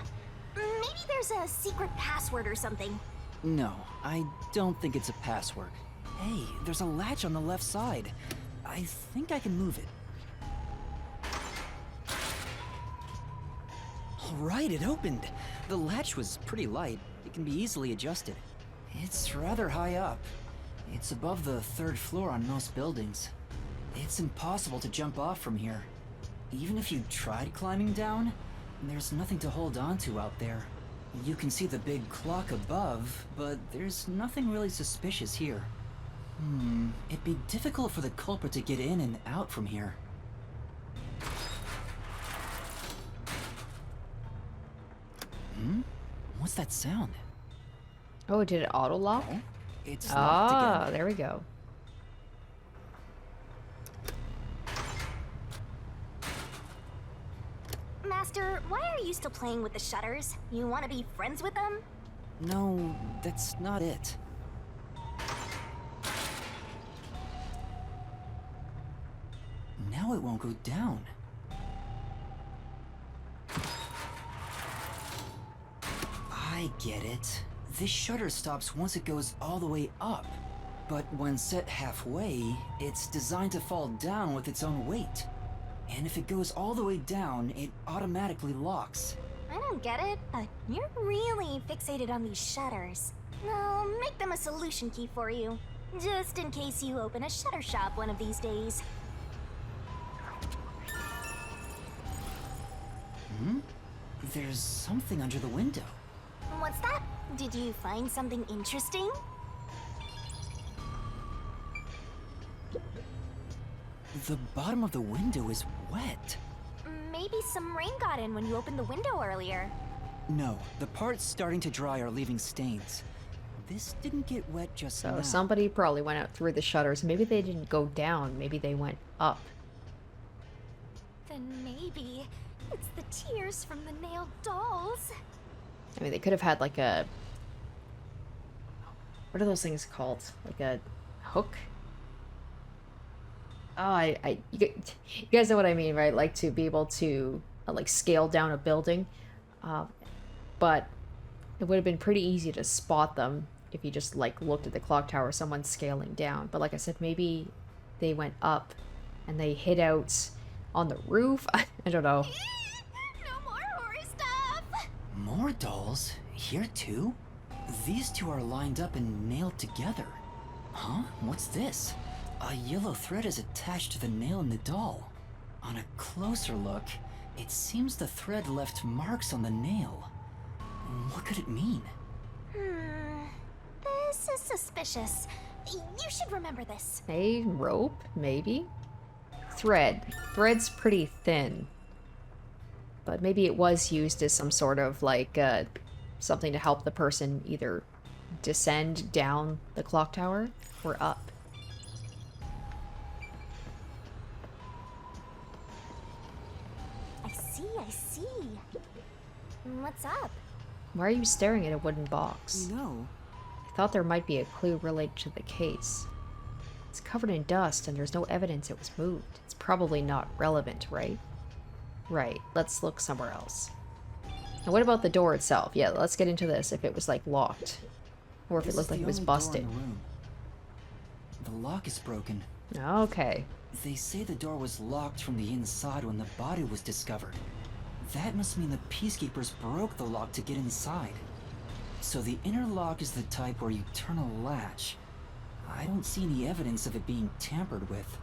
Maybe there's a secret password or something. No, I don't think it's a password. Hey, there's a latch on the left side. I think I can move it. Alright, it opened. The latch was pretty light. It can be easily adjusted. It's rather high up. It's above the 3rd floor on most buildings. It's impossible to jump off from here. Even if you tried climbing down, there's nothing to hold on to out there. You can see the big clock above, but there's nothing really suspicious here. It'd be difficult for the culprit to get in and out from here. What's that sound? Oh, did it auto-lock? Oh, it's locked again. There we go. Master, why are you still playing with the shutters? You want to be friends with them? No, that's not it. Now it won't go down. I get it. This shutter stops once it goes all the way up. But when set halfway, it's designed to fall down with its own weight. And if it goes all the way down, it automatically locks. I don't get it, but you're really fixated on these shutters. I'll make them a solution key for you, just in case you open a shutter shop one of these days. There's something under the window. What's that? Did you find something interesting? The bottom of the window is wet. Maybe some rain got in when you opened the window earlier. No, the parts starting to dry are leaving stains. This didn't get wet just now. So somebody probably went out through the shutters. Maybe they didn't go down. Maybe they went up. Then maybe it's the tears from the nailed dolls. I mean, they could have had like a... What are those things called? Like a hook? Oh, you guys know what I mean, right? Like to be able to like scale down a building. But it would have been pretty easy to spot them if you just like looked at the clock tower, someone scaling down. But like I said, maybe they went up and they hid out on the roof. I don't know. No more horror stuff! More dolls? Here too? These two are lined up and nailed together. Huh? What's this? A yellow thread is attached to the nail in the doll. On a closer look, it seems the thread left marks on the nail. What could it mean? This is suspicious. You should remember this. A rope, maybe? Thread. Thread's pretty thin. But maybe it was used as some sort of like something to help the person either descend down the clock tower or up. I see. What's up? Why are you staring at a wooden box? No. I thought there might be a clue related to the case. It's covered in dust and there's no evidence it was moved. It's probably not relevant, right? Right, let's look somewhere else. And what about the door itself? Yeah, let's get into this. If it was like locked. Or if it looked like it was busted. The lock is broken. Okay. They say the door was locked from the inside when the body was discovered. That must mean the peacekeepers broke the lock to get inside. So the inner lock is the type where you turn a latch. I don't see any evidence of it being tampered with.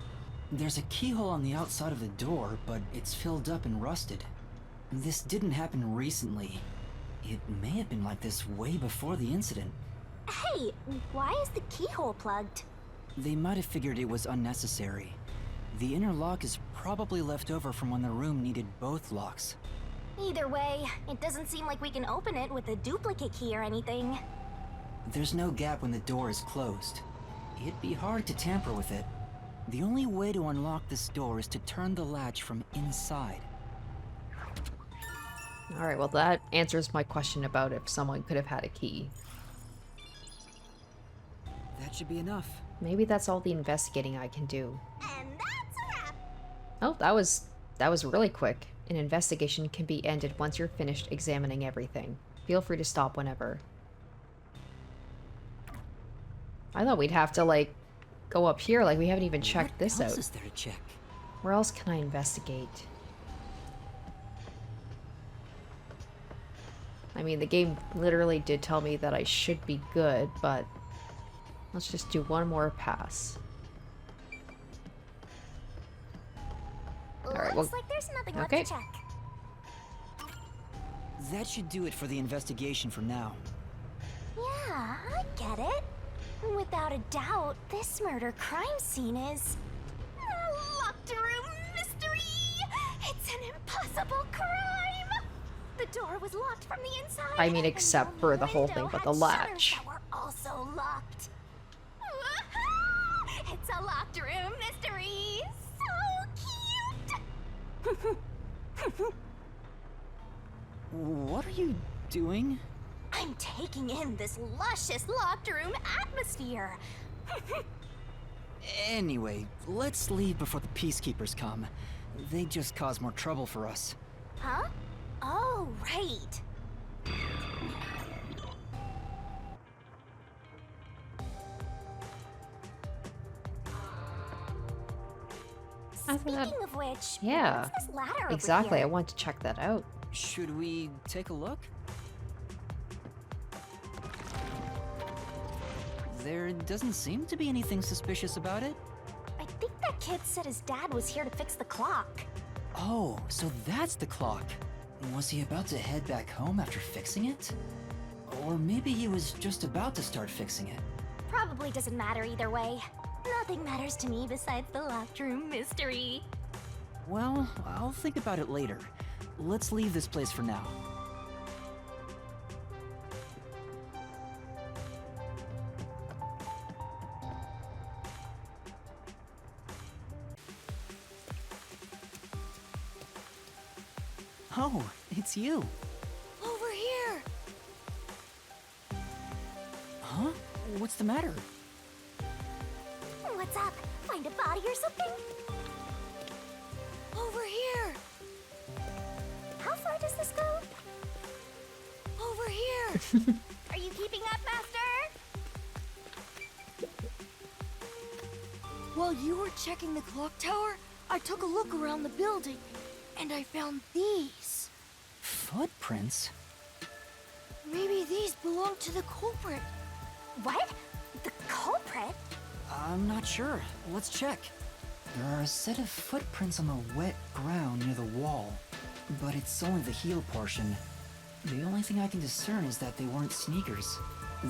There's a keyhole on the outside of the door, but it's filled up and rusted. This didn't happen recently. It may have been like this way before the incident. Hey, why is the keyhole plugged? They might have figured it was unnecessary. The inner lock is probably left over from when the room needed both locks. Either way, it doesn't seem like we can open it with a duplicate key or anything. There's no gap when the door is closed. It'd be hard to tamper with it. The only way to unlock this door is to turn the latch from inside. Alright, well that answers my question about if someone could have had a key. That should be enough. Maybe that's all the investigating I can do. And that's a wrap! Oh, that was really quick. An investigation can be ended once you're finished examining everything. Feel free to stop whenever. I thought we'd have to, like, go up here. Like, we haven't even checked this out. What else is there to check? Where else can I investigate? I mean, the game literally did tell me that I should be good, but let's just do one more pass. Alright, well, Looks like there's nothing left okay. to check. That should do it for the investigation for now. Yeah, I get it. Without a doubt, this murder crime scene is a locked room mystery. It's an impossible crime. The door was locked from the inside. I mean, except for the whole thing, but the latch. That were also locked. It's a locked room mystery. So cute. What are you doing? I'm taking in this luscious locked room atmosphere. Anyway, let's leave before the peacekeepers come. They just cause more trouble for us. Huh? Oh, right. Speaking of which, Yeah, what's this ladder over exactly. I here? want to check that out. Should we take a look? There doesn't seem to be anything suspicious about it. I think that kid said his dad was here to fix the clock. Oh, so that's the clock. Was he about to head back home after fixing it? Or maybe he was just about to start fixing it. Probably doesn't matter either way. Nothing matters to me besides the locked room mystery. Well, I'll think about it later. Let's leave this place for now. Oh, it's you. Over here! Huh? What's the matter? What's up? Find a body or something? Over here! How far does this go? Over here! Are you keeping up, Master? While you were checking the clock tower, I took a look around the building, and I found these. Footprints? Maybe these belong to the culprit. What? The culprit? I'm not sure. Let's check. There are a set of footprints on the wet ground near the wall, but it's only the heel portion. The only thing I can discern is that they weren't sneakers.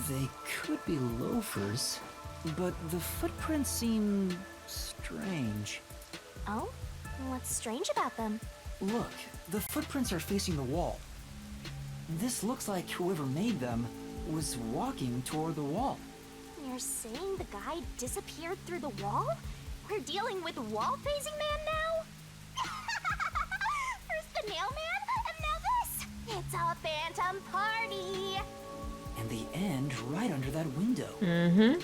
They could be loafers, but the footprints seem strange. Oh? What's strange about them? Look, the footprints are facing the wall. This looks like whoever made them was walking toward the wall. You're saying the guy disappeared through the wall? We're dealing with wall-facing man now? First the nail man, and now this! It's a phantom party! And the end right under that window. Mm-hmm.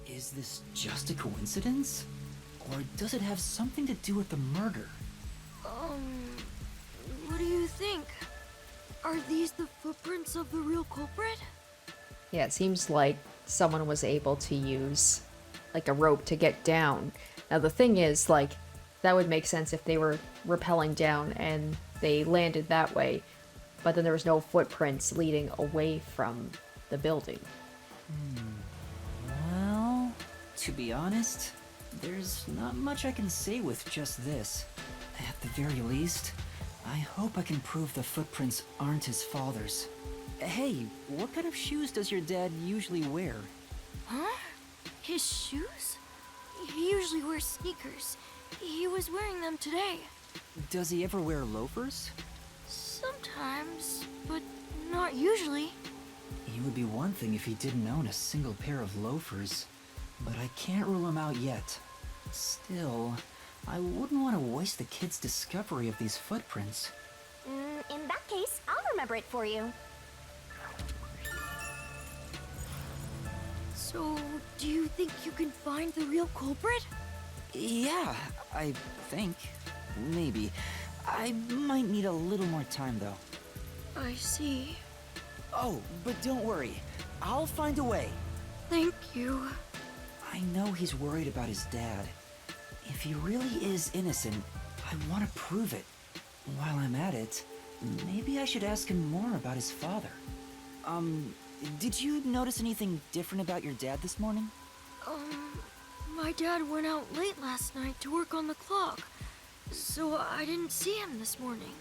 Is this just a coincidence? Or does it have something to do with the murder? What do you think? Are these the footprints of the real culprit? Yeah, it seems like someone was able to use like a rope to get down. Now the thing is, like, that would make sense if they were rappelling down and they landed that way, but then there was no footprints leading away from the building. Well, to be honest, there's not much I can say with just this. At the very least, I hope I can prove the footprints aren't his father's. Hey, what kind of shoes does your dad usually wear? Huh? His shoes? He usually wears sneakers. He was wearing them today. Does he ever wear loafers? Sometimes, but not usually. It would be one thing if he didn't own a single pair of loafers, but I can't rule him out yet. Still, I wouldn't want to waste the kid's discovery of these footprints. In that case, I'll remember it for you. So, do you think you can find the real culprit? Yeah, I think. Maybe. I might need a little more time, though. I see. Oh, but don't worry. I'll find a way. Thank you. I know he's worried about his dad. If he really is innocent, I want to prove it. While I'm at it, maybe I should ask him more about his father. Did you notice anything different about your dad this morning? My dad went out late last night to work on the clock, so I didn't see him this morning.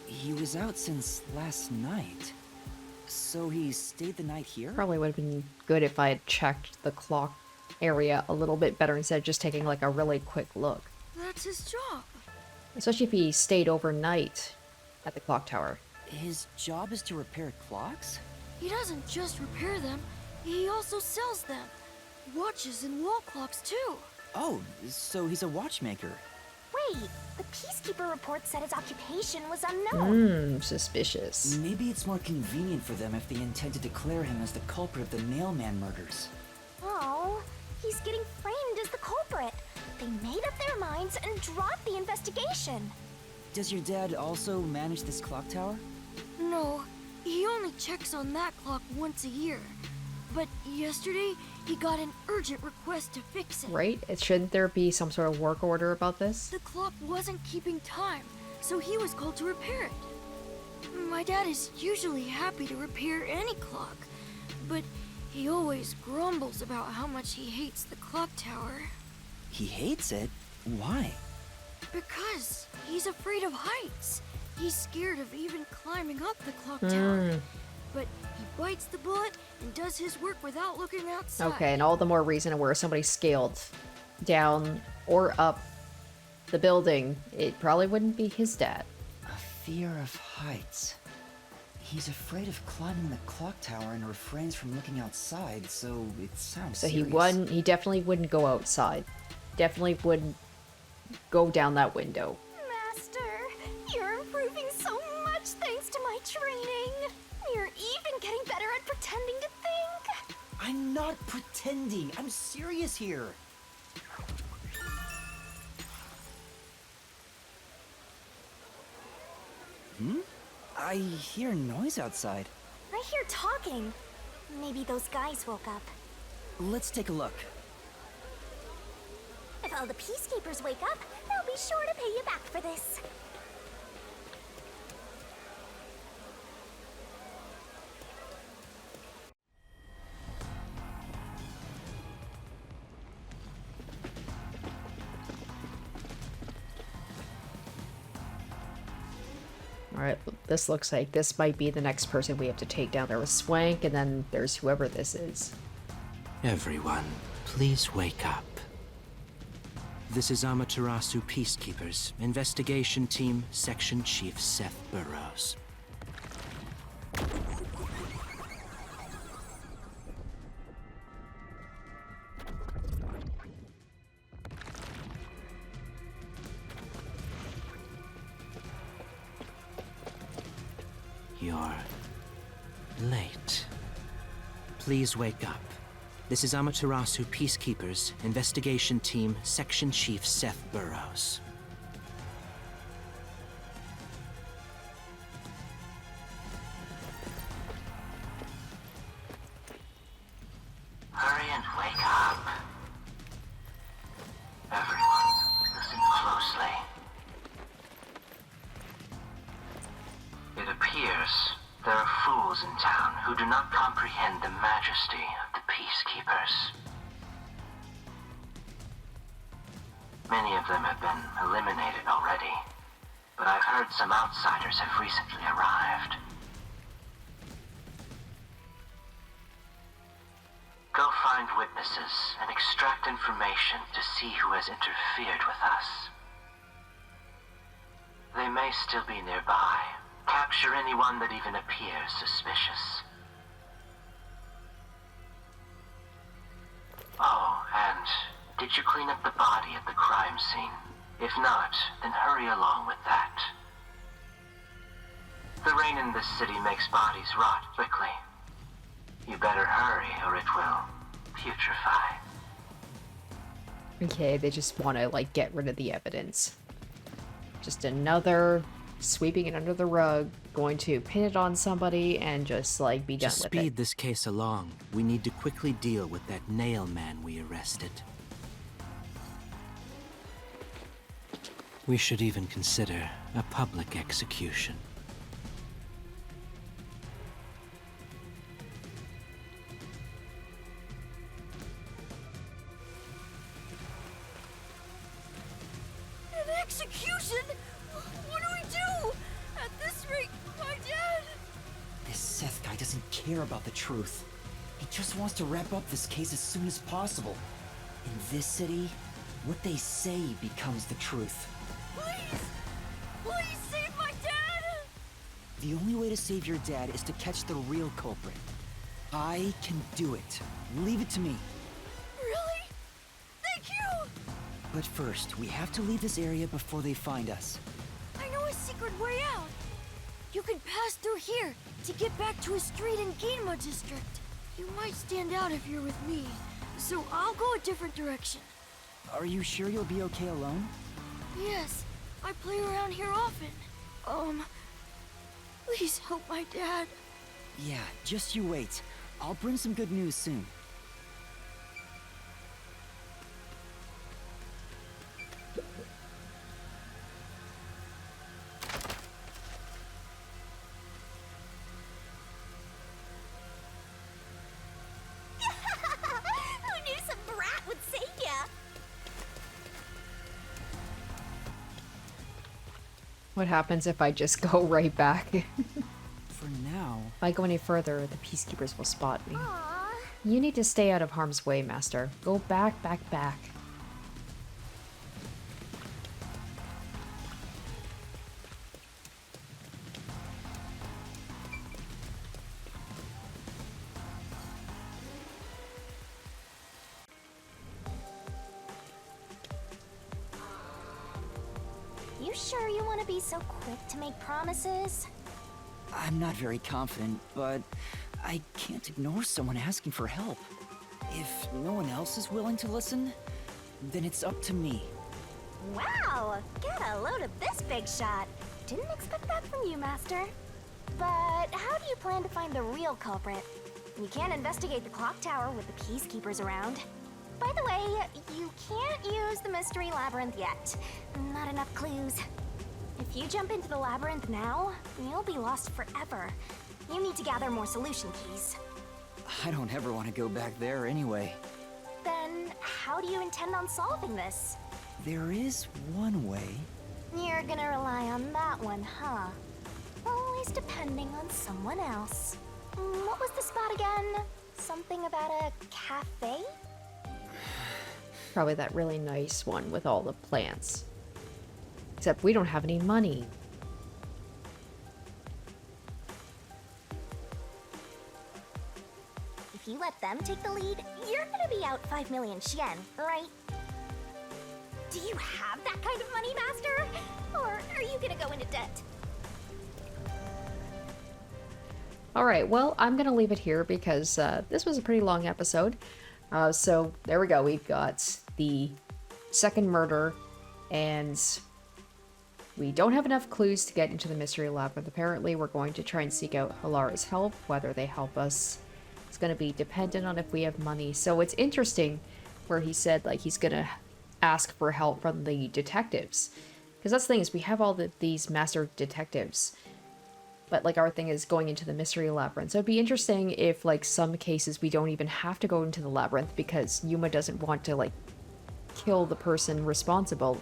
He was out since last night. So he stayed the night here? Probably would have been good if I had checked the clock area a little bit better instead of just taking like a really quick look. That's his job. Especially if he stayed overnight at the clock tower. His job is to repair clocks? He doesn't just repair them, he also sells them. Watches and wall clocks too. Oh, so he's a watchmaker. right. The Peacekeeper report said his occupation was unknown. Suspicious. Maybe it's more convenient for them if they intend to declare him as the culprit of the Nailman murders. Oh, he's getting framed as the culprit. They made up their minds and dropped the investigation. Does your dad also manage this clock tower? No, he only checks on that clock once a year. But yesterday, he got an urgent request to fix it. Right? Shouldn't there be some sort of work order about this? The clock wasn't keeping time, so he was called to repair it. My dad is usually happy to repair any clock, but he always grumbles about how much he hates the clock tower. He hates it? Why? Because he's afraid of heights. He's scared of even climbing up the clock tower. But he bites the bullet and does his work without looking outside. Okay, and all the more reason where somebody scaled down or up the building, it probably wouldn't be his dad. A fear of heights. He's afraid of climbing the clock tower and refrains from looking outside, so it sounds So serious. he definitely wouldn't go outside. Definitely wouldn't go down that window. Master, you're improving so much thanks to my training. You're even getting better at pretending to think. I'm not pretending. I'm serious here. I hear noise outside. I hear talking. Maybe those guys woke up. Let's take a look. If all the Peacekeepers wake up, they'll be sure to pay you back for this. Alright, this looks like this might be the next person we have to take down. There was Swank, and then there's whoever this is. Everyone, please wake up. This is Amaterasu Peacekeepers, Investigation Team, Section Chief Seth Burrows. You're late. Please wake up. This is Amaterasu Peacekeepers, Investigation Team, Section Chief Seth Burrows. Hurry and wake up. Everyone, listen closely. It appears there are fools in town who do not comprehend the majesty of the Peacekeepers. Many of them have been eliminated already, but I've heard some outsiders have recently arrived. Go find witnesses and extract information to see who has interfered with us. They may still be nearby. Capture anyone that even appears suspicious. Oh, and did you clean up the body at the crime scene? If not, then hurry along with that. The rain in this city makes bodies rot quickly. You better hurry or it will putrefy. Okay, they just want to, like, get rid of the evidence. Just another sweeping it under the rug, going to pin it on somebody and just, like, be done To with speed it. this case along, we need to quickly deal with that nail man we arrested. We should even consider a public execution. An execution? What do we do? At this rate, my dad... This Seth guy doesn't care about the truth. He just wants to wrap up this case as soon as possible. In this city, what they say becomes the truth. Please! Please save my dad! The only way to save your dad is to catch the real culprit. I can do it. Leave it to me. Really? Thank you! But first, we have to leave this area before they find us. I know a secret way out. You can pass through here to get back to a street in Ginma district. You might stand out if you're with me, so I'll go a different direction. Are you sure you'll be okay alone? Yes, I play around here often. Please help my dad. Yeah, just you wait. I'll bring some good news soon. Who knew some brat would save ya? What happens if I just go right back? For now... If I go any further, the peacekeepers will spot me. You need to stay out of harm's way, Master. Go back, back, back. You sure you want to be so quick to make promises? I'm not very confident, but I can't ignore someone asking for help. If no one else is willing to listen, then it's up to me. Wow! Get a load of this big shot. Didn't expect that from you, Master. But how do you plan to find the real culprit? You can't investigate the clock tower with the peacekeepers around. By the way, you can't use the mystery labyrinth yet. Not enough clues. If you jump into the labyrinth now, you'll be lost forever. You need to gather more solution keys. I don't ever want to go back there anyway. Then, how do you intend on solving this? There is one way. You're gonna rely on that one, huh? Always depending on someone else. What was the spot again? Something about a cafe? Probably that really nice one with all the plants. Except we don't have any money. If you let them take the lead, you're gonna be out 5 million yen, right? Do you have that kind of money, Master? Or are you gonna go into debt? Alright, well, I'm gonna leave it here because this was a pretty long episode. So there we go. We've got the second murder, and we don't have enough clues to get into the mystery labyrinth. Apparently, we're going to try and seek out Halara's help. Whether they help us, it's going to be dependent on if we have money. So it's interesting where he said, like, he's going to ask for help from the detectives. Because that's the thing, is we have all these master detectives. But, like, our thing is going into the mystery labyrinth. So it'd be interesting if, like, some cases we don't even have to go into the labyrinth because Yuma doesn't want to, like, kill the person responsible.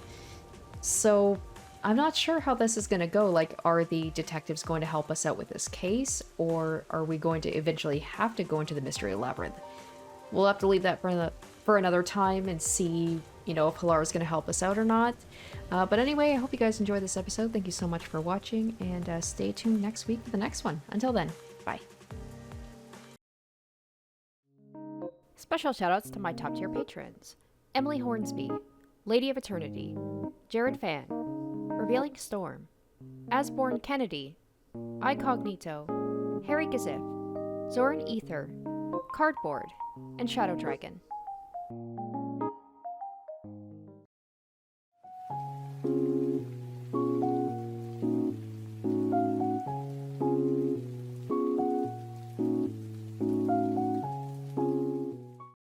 So I'm not sure how this is going to go. Like, are the detectives going to help us out with this case? Or are we going to eventually have to go into the mystery labyrinth? We'll have to leave that for another time and see, you know, if Halara's going to help us out or not. But anyway, I hope you guys enjoyed this episode. Thank you so much for watching, and stay tuned next week for the next one. Until then, bye. Special shoutouts to my top tier patrons: Emily Hornsby, Lady of Eternity, Jared Fan, Revealing Storm, Asborn Kennedy, Icognito, Harry Gazif, Zoran Ether, Cardboard, and Shadow Dragon.